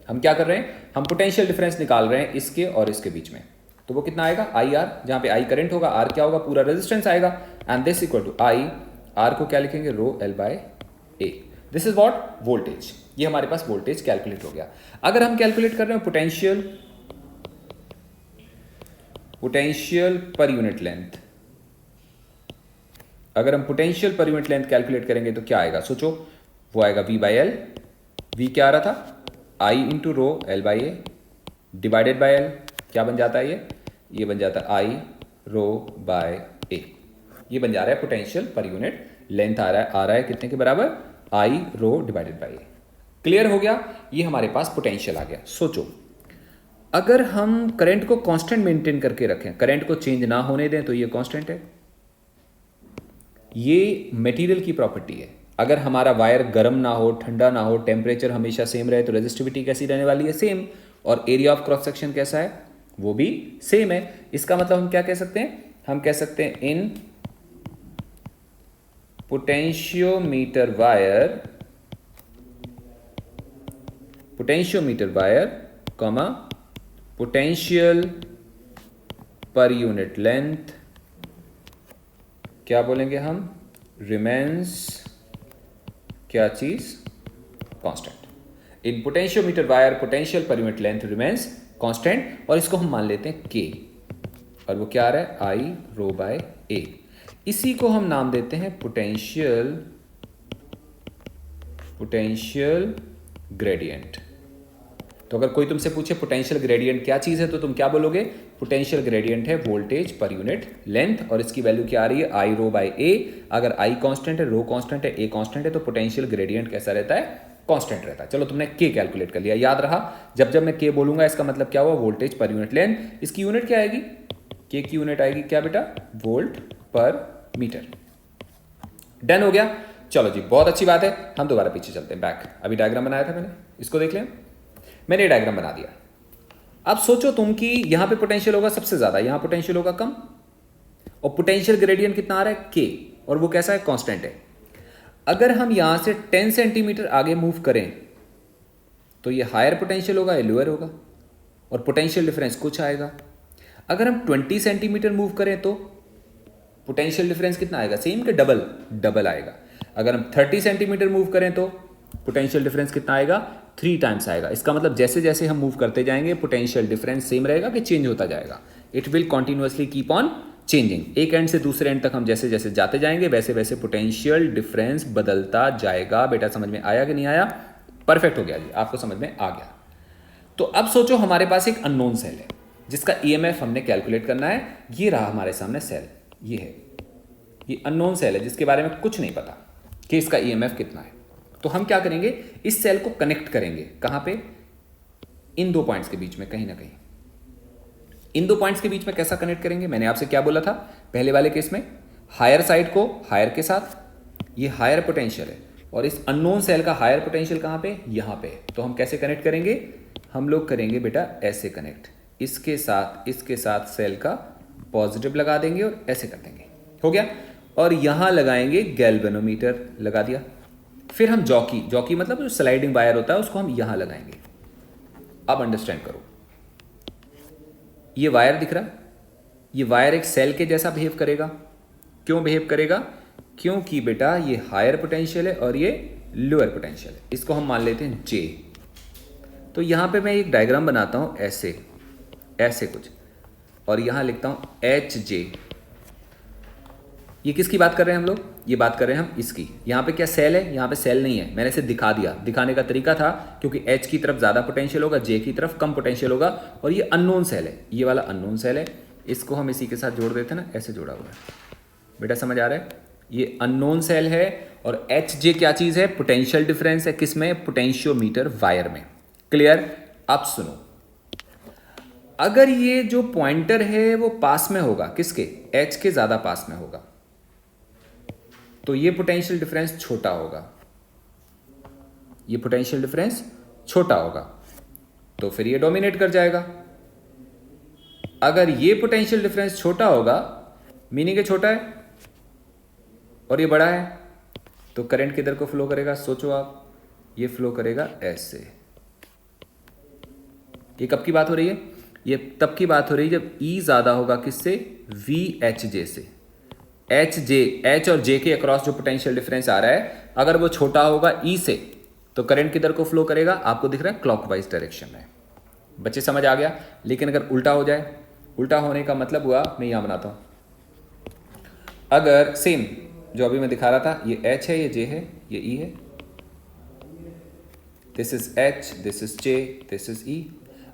हम क्या कर रहे हैं? हम पोटेंशियल डिफरेंस निकाल रहे हैं इसके और इसके बीच में। तो वो कितना आएगा? IR, जहां पे I करंट होगा, R क्या होगा? पूरा रेजिस्टेंस आएगा। And this equal to I, R को क्या लिखेंगे? Rho L by A। This is what? Voltage. ये हमारे पास वोल्टेज कैलकुलेट हो गया। अगर हम कैलकुलेट कर रहे हैं पोटेंशियल पर यूनिट लेंथ, अगर हम potential per unit length calculate करेंगे तो क्या आएगा? सोचो, वो आएगा V बाई L। V क्या आ रहा था? I into rho L by A divided by L। क्या बन जाता है ये बन जाता है I रो बाय A। ये बन जा रहा है पोटेंशियल पर यूनिट लेंथ। आ रहा है कितने के बराबर? I rho divided by A। क्लियर हो गया? ये हमारे पास पोटेंशियल आ गया। सोचो, अगर हम करंट को कांस्टेंट मेंटेन करके रखें, करंट को चेंज ना होने दें, तो ये कांस्टेंट है। ये मटेरियल की प्रॉपर्टी है। अगर हमारा वायर गर्म ना हो, ठंडा ना हो, टेम्परेचर हमेशा सेम रहे तो रेजिस्टिविटी कैसी रहने वाली है? सेम। और एरिया ऑफ क्रॉस सेक्शन कैसा है? वो भी सेम है। इसका मतलब हम क्या कह सकते हैं? हम कह सकते हैं in potentiometer wire comma potential per unit length क्या बोलेंगे हम? रिमेन्स क्या चीज? Constant. In potentiometer wire potential per unit length remains constant, और इसको हम मान लेते हैं K, और वो क्या आ रहा है? I rho by A। इसी को हम नाम देते हैं पोटेंशियल ग्रेडियंट। तो अगर कोई तुमसे पूछे पोटेंशियल ग्रेडियंट क्या चीज़ है तो तुम क्या बोलोगे? पोटेंशियल ग्रेडियंट है वोल्टेज पर यूनिट लेंथ, और इसकी वैल्यू क्या आ रही है? आई रो बाई ए। अगर आई कांस्टेंट है, रो कांस्टेंट है, ए कांस्टेंट है, तो पोटेंशियल ग्रेडियंट कैसा रहता है? कांस्टेंट रहता है। चलो तुमने के कैलकुलेट कर लिया, याद रहा जब जब मैं के बोलूंगा इसका मतलब क्या हुआ? वोल्टेज पर यूनिट लेंथ। इसकी यूनिट क्या आएगी? के की यूनिट आएगी क्या बेटा? Volt per metre. डन हो गया। चलो जी, बहुत अच्छी बात है। हम दोबारा पीछे चलते हैं, बैक। अभी डायग्राम बनाया था मैंने, इसको देख लें। मैंने डायग्राम बना दिया। अब सोचो तुम कि यहां पे पोटेंशियल होगा सबसे ज्यादा, यहां पोटेंशियल होगा कम, और पोटेंशियल ग्रेडियंट कितना आ रहा है? के, और वो कैसा है? कांस्टेंट है। अगर हम यहां से 10 सेंटीमीटर आगे मूव करें तो ये हायर पोटेंशियल होगा या लोअर होगा? और पोटेंशियल डिफरेंस कुछ आएगा। अगर हम 20 सेंटीमीटर मूव करें तो पोटेंशियल डिफरेंस कितना आएगा? सेम के डबल? डबल आएगा। अगर हम 30 सेंटीमीटर मूव करें तो पोटेंशियल डिफरेंस कितना आएगा? 3 टाइम्स आएगा। इसका मतलब जैसे जैसे हम मूव करते जाएंगे पोटेंशियल डिफरेंस सेम रहेगा कि चेंज होता जाएगा? It will continuously keep on changing. एक एंड से दूसरे एंड तक हम जैसे जैसे जाते जाएंगे वैसे वैसे पोटेंशियल डिफरेंस बदलता जाएगा। बेटा समझ में आया कि नहीं आया? परफेक्ट हो गया जी, आपको समझ में आ गया। तो अब सोचो हमारे पास एक अननोन सेल है जिसका ईएमएफ हमने कैलकुलेट करना है। ये रहा हमारे सामने सेल, ये है, ये अननोन सेल है जिसके बारे में कुछ नहीं पता कि इसका ईएमएफ कितना है। तो हम क्या करेंगे? इस सेल को कनेक्ट करेंगे। कहां पे? इन दो पॉइंट्स के बीच में, कहीं ना कहीं इन दो पॉइंट्स के बीच में। कैसा कनेक्ट करेंगे? मैंने आपसे क्या बोला था पहले वाले केस में? हायर साइड को हायर के साथ, ये हायर पोटेंशियल है, और इस अननोन सेल का हायर पोटेंशियल कहां पे? यहां पे। तो हम कैसे कनेक्ट करेंगे? हम लोग करेंगे बेटा ऐसे कनेक्ट, इसके साथ सेल का पॉजिटिव लगा देंगे और ऐसे कर देंगे, हो गया। और यहां लगाएंगे गैल्वेनोमीटर, लगा दिया। फिर हम जॉकी मतलब जो स्लाइडिंग वायर होता है उसको हम यहां लगाएंगे। अब अंडरस्टैंड करो, ये वायर दिख रहा है, ये वायर एक सेल के जैसा बिहेव करेगा। क्यों बिहेव करेगा? क्योंकि बेटा ये हायर पोटेंशियल है और ये लोअर पोटेंशियल है। इसको हम मान लेते हैं जे। तो यहां पे मैं एक डायग्राम बनाता हूं ऐसे, ऐसे कुछ, और यहां लिखता हूं एच जे। ये किसकी बात कर रहे हैं हम लोग? ये बात कर रहे हैं हम इसकी। यहाँ पे क्या सेल है? यहाँ पे सेल नहीं है, मैंने इसे दिखा दिया। दिखाने का तरीका था क्योंकि H की तरफ ज़्यादा पोटेंशियल होगा, J की तरफ कम पोटेंशियल होगा, और ये अननोन सेल है, ये वाला अननोन सेल है। इसको हम इसी के साथ जोड़ देते हैं ना, ऐसे जोड़ा हुआ है। बेटा समझ आ रहा है? ये अननोन सेल है और HJ क्या चीज़ है? पोटेंशियल डिफरेंस है। किसमें? पोटेंशियोमीटर वायर में। क्लियर? अब सुनो, अगर ये जो पॉइंटर है वो पास में होगा, किसके? H के ज़्यादा पास में होगा, तो ये पोटेंशियल डिफरेंस छोटा होगा। ये पोटेंशियल डिफरेंस छोटा होगा, तो फिर ये डोमिनेट कर जाएगा। अगर ये पोटेंशियल डिफरेंस छोटा होगा, मीनिंग है छोटा है, और ये बड़ा है, तो करंट किधर को फ्लो करेगा? सोचो आप, ये फ्लो करेगा ऐसे। ये कब की बात हो रही है? ये तब की बात हो रही है जब E ज्यादा होगा, किससे? VHJ से। H और J के अक्रॉस जो पोटेंशियल डिफरेंस आ रहा है, अगर वो छोटा होगा E से, तो करंट किधर को फ्लो करेगा? आपको दिख रहा है क्लॉकवाइज डायरेक्शन में। बच्चे समझ आ गया? लेकिन अगर उल्टा हो जाए, उल्टा होने का मतलब हुआ, मैं यहां बनाता हूं। अगर सेम जो अभी मैं दिखा रहा था, ये H है, ये J है, ये E है, this is H, this is J, this is E।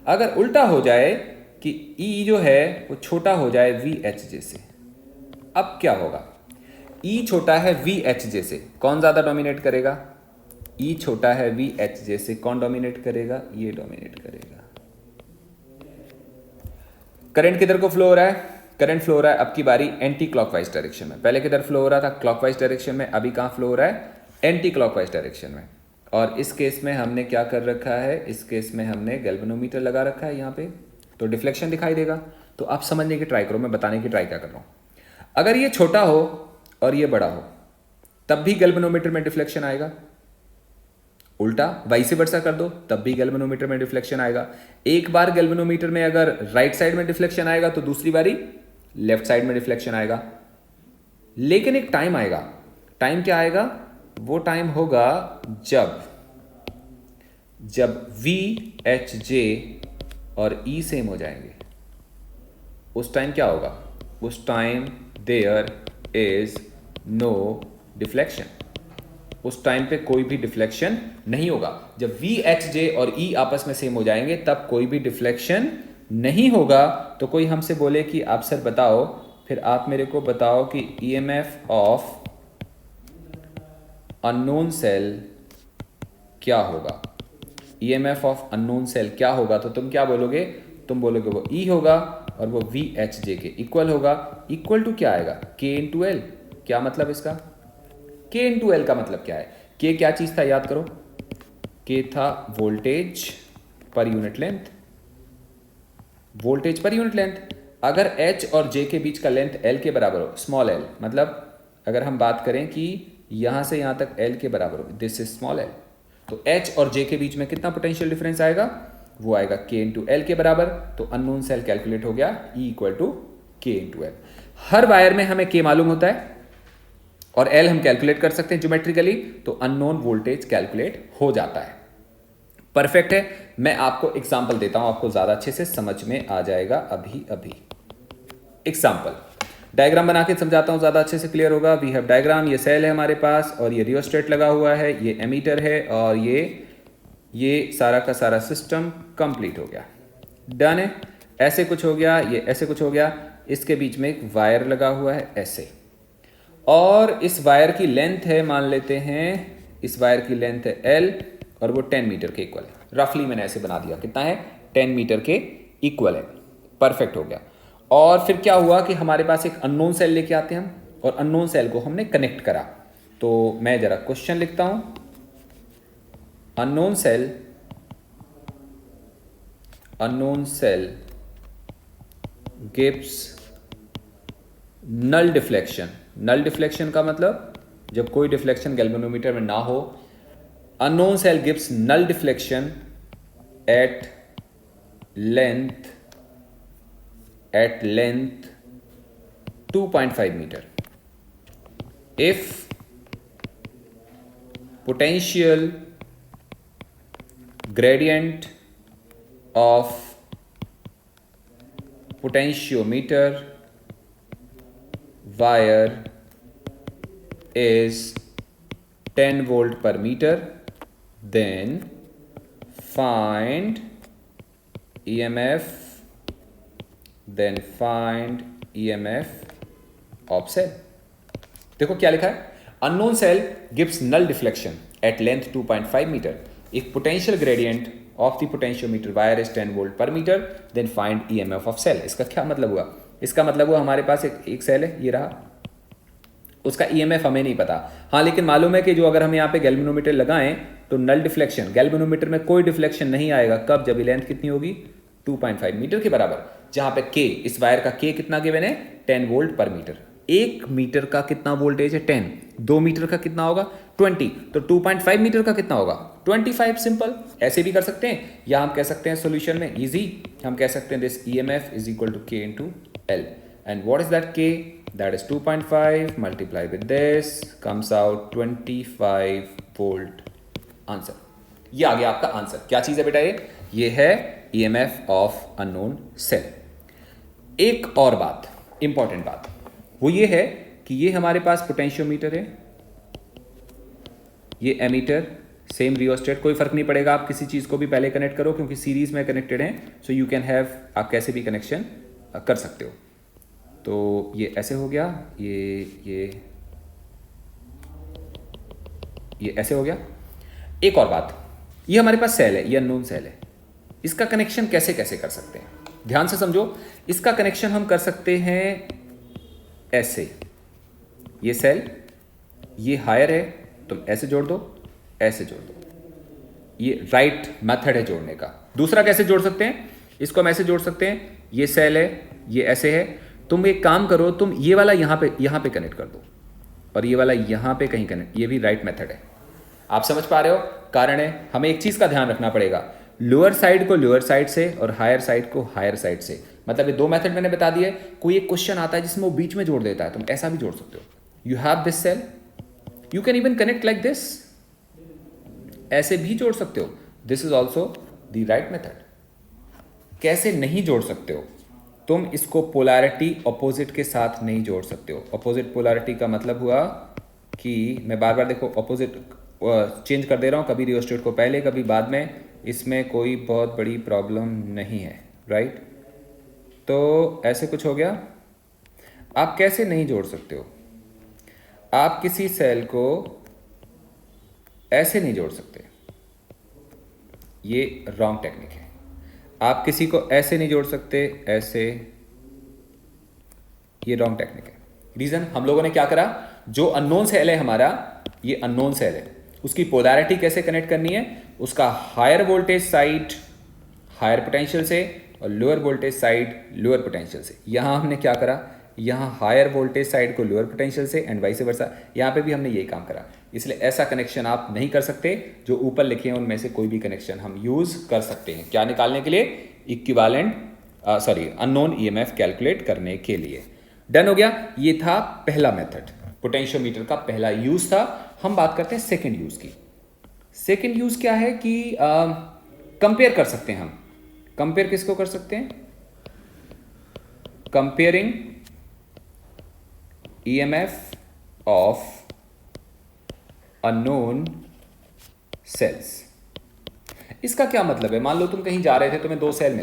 अगर उल्टा हो जाए कि E जो है वो छोटा हो जाए VHJ से, अब क्या होगा? E छोटा है VHJ से, कौन ज्यादा डोमिनेट करेगा? E छोटा है VHJ से, कौन डोमिनेट करेगा? ये डोमिनेट करेगा। करंट किधर को फ्लो हो रहा है? करंट फ्लो हो रहा है अब की बारी एंटी क्लॉकवाइज डायरेक्शन में। पहले किधर फ्लो हो रहा था? क्लॉकवाइज डायरेक्शन में। अभी कहां फ्लो हो रहा है? एंटी क्लॉकवाइज डायरेक्शन में। और इस केस में हमने क्या कर रखा है? इस केस में हमने गैल्वेनोमीटर लगा रखा है यहाँ पे, तो डिफ्लेक्शन दिखाई देगा। तो आप समझने की ट्राई करो, मैं बताने की ट्राई क्या कर रहा हूँ। अगर ये छोटा हो और ये बड़ा हो, तब भी गैल्वेनोमीटर में डिफ्लेक्शन आएगा। उल्टा वाइस वर्सा कर दो, तब भी गैल्वेनोमीटर में डिफ्लेक्शन आएगा। एक बार गैल्वेनोमीटर में अगर राइट साइड में डिफ्लेक्शन आएगा तो दूसरी बारी लेफ्ट साइड में डिफ्लेक्शन आएगा। लेकिन एक टाइम आएगा। टाइम क्या आएगा? वो टाइम होगा जब VHJ और E सेम हो जाएंगे। उस टाइम क्या होगा? उस time there is no deflection. उस टाइम पे कोई भी डिफ्लेक्शन नहीं होगा। जब वी एच जे और ई आपस में सेम हो जाएंगे तब कोई भी डिफ्लेक्शन नहीं होगा। तो कोई हमसे बोले कि आप सर बताओ, फिर आप मेरे को बताओ कि ईएमएफ ऑफ अननोन सेल क्या होगा। ईएमएफ ऑफ अननोन सेल क्या होगा? तो तुम क्या बोलोगे? तुम बोलोगे वो ई होगा और वो वी एच जे के इक्वल होगा। इक्वल टू क्या आएगा? के इंटू एल। क्या मतलब इसका? के इंटू एल का मतलब क्या है? के क्या चीज था याद करो? के था वोल्टेज पर यूनिट लेंथ। वोल्टेज पर यूनिट लेंथ। अगर एच और जे के बीच का लेंथ एल के बराबर हो, स्मॉल एल, मतलब अगर हम बात करें कि यहां से यहां तक एल के बराबर हो, दिस इज स्मॉल एल, तो एच और जे के बीच में कितना पोटेंशियल डिफरेंस आएगा? वो आएगा के इंटू एल के बराबर। तो अननोन सेल कैलकुलेट हो गया, E equal to K into L. Her wire में हमें के मालूम होता है और एल हम कैलकुलेट कर सकते हैं ज्योमेट्रिकली, तो अननोन वोल्टेज कैलकुलेट हो जाता है। परफेक्ट है। मैं आपको एग्जांपल देता हूं, आपको ज्यादा अच्छे से समझ में आ जाएगा अभी अभी। एग्जांपल डायग्राम बना के समझाता हूं, ज्यादा अच्छे से क्लियर होगा। वी हैव डायग्राम, ये सेल है हमारे पास और ये रियोस्टेट लगा हुआ है, ये एमीटर है और ये सारा का सारा सिस्टम कंप्लीट हो गया। डन है। ऐसे कुछ हो गया, ये ऐसे कुछ हो गया। इसके बीच में एक वायर लगा हुआ है ऐसे, और इस वायर की लेंथ है, मान लेते हैं इस वायर की लेंथ है एल और वो 10 मीटर के इक्वल है। रफली मैंने ऐसे बना दिया, कितना है? 10 मीटर के इक्वल है। परफेक्ट हो गया। और फिर क्या हुआ कि हमारे पास एक अननोन सेल लेके आते हैं हम, और अननोन सेल को हमने कनेक्ट करा। तो मैं जरा क्वेश्चन लिखता हूं। Unknown cell gives null deflection. Null deflection का मतलब जब कोई डिफ्लेक्शन गैल्वेनोमीटर में ना हो। Unknown cell gives null deflection at length 2.5 meter if potential gradient of potentiometer wire is 10 volt per meter, then find EMF of cell। देखो क्या लिखा है? Unknown cell gives null deflection at length 2.5 metre if potential gradient of the potentiometer wire is 10 volt per metre, then find EMF of cell. इसका क्या मतलब हुआ? इसका मतलब हुआ हमारे पास एक सेल है, ये रहा, उसका ईएमएफ हमें नहीं पता। हाँ, लेकिन मालूम है कि जो अगर हम यहाँ पे गैल्वेनोमीटर लगाएं तो नल डिफ्लेक्शन, गैल्वेनोमीटर में कोई डिफ्लेक्शन नहीं आएगा। कब? जब लेंथ कितनी होगी? 2.5 मीटर के बराबर। जहां पे के, इस वायर का के कितना गिवन है? 10 वोल्ट पर मीटर। 1 मीटर का कितना वोल्टेज है? 10। 2 मीटर का कितना होगा? 20। तो 2.5 मीटर का कितना होगा? 25। सिंपल। ऐसे भी कर सकते हैं, या हम कह सकते हैं सोल्यूशन में इजी, हम कह सकते हैं this EMF is equal to K into L. And what is that K? That is 2.5 multiply with this comes out 25 volt. Answer ये आ गया आपका आंसर। क्या चीज है बेटा? ये है ईएमएफ ऑफ अननोन सेल। एक और बात, इंपॉर्टेंट बात, वो ये है कि ये हमारे पास पोटेंशियोमीटर है, ये एमीटर, सेम रियोस्टेट, कोई फर्क नहीं पड़ेगा। आप किसी चीज को भी पहले कनेक्ट करो क्योंकि सीरीज में कनेक्टेड हैं, सो यू कैन हैव, आप कैसे भी कनेक्शन कर सकते हो। तो ये ऐसे हो गया, ये ऐसे हो गया। एक और बात, ये हमारे पास सेल है, ये अननोन सेल है, इसका कनेक्शन कैसे कैसे कर सकते हैं? ध्यान से समझो। इसका कनेक्शन हम कर सकते हैं ऐसे, ये सेल, ये हायर है, तुम ऐसे जोड़ दो, ऐसे जोड़ दो। ये राइट मेथड है जोड़ने का। दूसरा कैसे जोड़ सकते हैं? इसको हम ऐसे जोड़ सकते हैं, ये सेल है, ये ऐसे है। तुम एक काम करो, तुम ये वाला यहां पे कनेक्ट कर दो और ये वाला यहां पे कहीं कनेक्ट, ये भी राइट मेथड है। आप समझ पा रहे हो? कारण है, हमें एक चीज का ध्यान रखना पड़ेगा, लोअर साइड को लोअर साइड से और हायर साइड को हायर साइड से। मतलब ये 2 मेथड मैंने बता दिए। कोई एक क्वेश्चन आता है जिसमें वो बीच में जोड़ देता है, तुम ऐसा भी जोड़ सकते हो। You have this cell, you can even connect like this, ऐसे भी जोड़ सकते हो। This is also the right method. कैसे नहीं जोड़ सकते हो? तुम इसको पोलैरिटी ऑपोजिट के साथ नहीं जोड़ सकते हो। ऑपोजिट पोलैरिटी का मतलब हुआ कि मैं बार बार देखो अपोजिट चेंज कर दे रहा हूँ, कभी रियोस्टेट को पहले कभी बाद में, इसमें कोई बहुत बड़ी प्रॉब्लम नहीं है, राइट। तो ऐसे कुछ हो गया। आप कैसे नहीं जोड़ सकते हो, आप किसी सेल को ऐसे नहीं जोड़ सकते, ये रॉन्ग टेक्निक है। आप किसी को ऐसे नहीं जोड़ सकते, ऐसे, ये रॉन्ग टेक्निक है। रीजन, हम लोगों ने क्या करा, जो अननोन सेल है हमारा, ये अननोन सेल है, उसकी पोलैरिटी कैसे कनेक्ट करनी है, उसका higher voltage side higher potential से और lower voltage side lower potential से। यहां हमने क्या करा, यहाँ हायर वोल्टेज साइड को लोअर पोटेंशियल से एंड वाइस वर्सा, यहाँ पे भी हमने यही काम करा। इसलिए ऐसा कनेक्शन आप नहीं कर सकते, जो ऊपर लिखे हैं उनमें से कोई भी कनेक्शन हम यूज कर सकते हैं, क्या निकालने के लिए, इक्विवेलेंट अननोन ईएमएफ कैलकुलेट करने के लिए। डन हो गया। ये था पहला मेथड, पोटेंशियोमीटर का पहला यूज था। हम बात करते हैं सेकंड यूज की। सेकंड यूज क्या है कि कंपेयर कर सकते हैं हम। कंपेयर किसको कर सकते हैं, comparing EMF of unknown cells. इसका क्या मतलब है, मान लो तुम कहीं जा रहे थे, तुम्हें दो सेल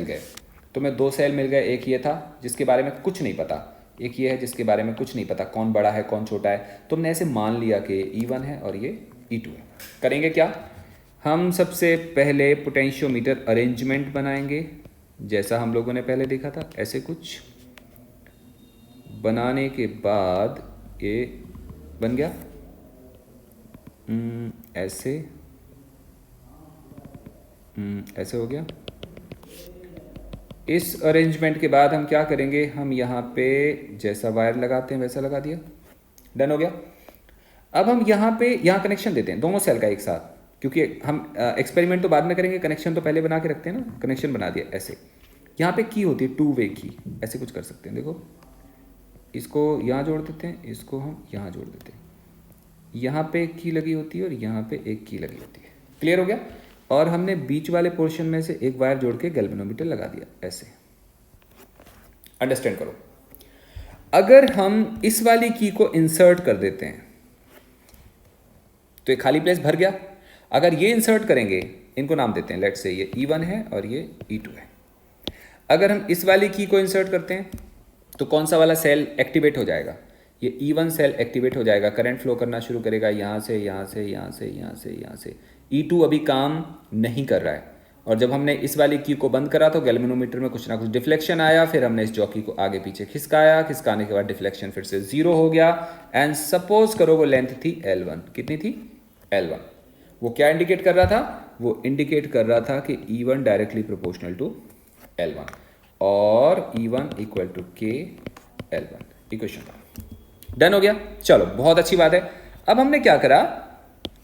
मिल गए, एक ये था जिसके बारे में कुछ नहीं पता, एक ये है जिसके बारे में कुछ नहीं पता, कौन बड़ा है कौन छोटा है। तुमने ऐसे मान लिया कि E1 है और ये E2 है। करेंगे क्या, हम सबसे पहले पोटेंशियोमीटर अरेंजमेंट बनाएंगे, जैसा हम लोगों ने पहले देखा था, ऐसे कुछ बनाने के बाद ये बन गया ऐसे, ऐसे हो गया। इस अरेंजमेंट के बाद हम क्या करेंगे, हम यहाँ पे जैसा वायर लगाते हैं वैसा लगा दिया, डन हो गया। अब हम यहाँ कनेक्शन देते हैं दोनों सेल का एक साथ, क्योंकि हम एक्सपेरिमेंट तो बाद में करेंगे, कनेक्शन तो पहले बना के रखते हैं ना। कनेक्शन बना दिया ऐसे, यहाँ पे की होती है 2 वे की, ऐसे कुछ कर सकते हैं। देखो इसको यहाँ जोड़ देते हैं, इसको हम यहाँ जोड़ देते हैं, यहाँ पे एक की लगी होती है और यहाँ पे एक की लगी होती है। क्लियर हो गया। और हमने बीच वाले पोर्शन में से एक वायर जोड़ के गैल्वेनोमीटर लगा दिया ऐसे। अंडरस्टैंड करो, अगर हम इस वाली की को इंसर्ट कर देते हैं तो ये खाली प्लेस भर गया। अगर ये इंसर्ट करेंगे, इनको नाम देते हैं, लेट्स से ये E1 है और ये E2 है। अगर हम इस वाली की को इंसर्ट करते हैं तो कौन सा वाला सेल एक्टिवेट हो जाएगा, ये E1 सेल एक्टिवेट हो जाएगा, करंट फ्लो करना शुरू करेगा यहाँ से यहाँ से यहाँ से यहाँ से यहाँ से। E2 अभी काम नहीं कर रहा है, और जब हमने इस वाली की को बंद करा तो गैल्वेनोमीटर में कुछ ना कुछ डिफ्लेक्शन आया, फिर हमने इस जॉकी को आगे पीछे खिसकाया, खिसकाने के बाद डिफ्लेक्शन फिर से 0 हो गया। एंड सपोज करो वो लेंथ थी L1, कितनी थी L1। वो क्या इंडिकेट कर रहा था, वो इंडिकेट कर रहा था कि E1 directly proportional to L1 और E1 equal to K L1 equation. Done हो गया। चलो बहुत अच्छी बात है। अब हमने क्या करा,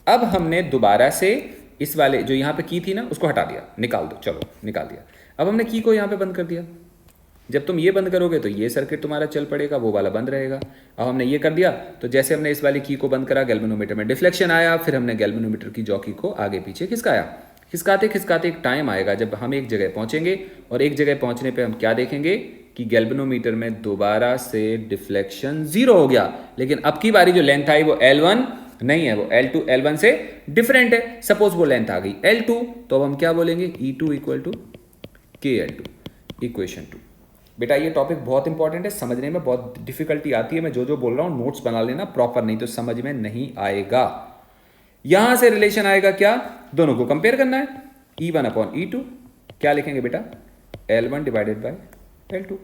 अब हमने दोबारा से इस वाले जो यहाँ पे की थी ना उसको हटा दिया, निकाल दो, चलो निकाल दिया। अब हमने की को यहाँ पे बंद कर दिया। जब तुम ये बंद करोगे तो ये सर्किट तुम्हारा चल पड़ेगा, वो वाला बंद रहेगा। अब हमने ये कर दिया, तो जैसे हमने इस वाली की को बंद करा, गैल्वेनोमीटर में डिफ्लेक्शन आया, फिर हमने गैल्वेनोमीटर की जॉकी को आगे पीछे खिसकाया। खिसकाते खिसकाते एक टाइम आएगा जब हम एक जगह पहुंचेंगे, और एक जगह पहुंचने पे हम क्या देखेंगे कि गैल्वेनोमीटर में दोबारा से डिफ्लेक्शन 0 हो गया। लेकिन अब की बारी जो लेंथ आई वो L1 नहीं है, वो L2 L1 से डिफरेंट है। सपोज वो लेंथ आ गई L2, तो अब हम क्या बोलेंगे, E2 equal to KL2 equation 2। बेटा ये टॉपिक बहुत इंपॉर्टेंट है, समझने में बहुत डिफिकल्टी आती है। मैं जो जो बोल रहा हूँ नोट्स बना लेना प्रॉपर, नहीं तो समझ में नहीं आएगा। यहां से रिलेशन आएगा क्या, दोनों को कंपेयर करना है, E1 अपॉन E2, क्या लिखेंगे बेटा, L1 डिवाइडेड बाय L2।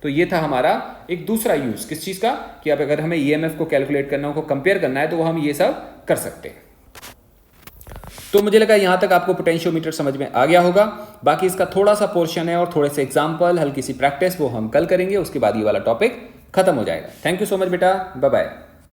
तो ये था हमारा एक दूसरा यूज किस चीज का, कि अब अगर हमें EMF को कैलकुलेट करना हो, को कंपेयर करना है, तो वो हम ये सब कर सकते हैं। तो मुझे लगा यहां तक आपको पोटेंशियोमीटर समझ में आ गया होगा। बाकी इसका थोड़ा सा पोर्शन है और थोड़े से एग्जाम्पल, हल्की सी प्रैक्टिस, वो हम कल करेंगे। उसके बाद ये वाला टॉपिक खत्म हो जाएगा। थैंक यू सो मच बेटा, बाय बाय।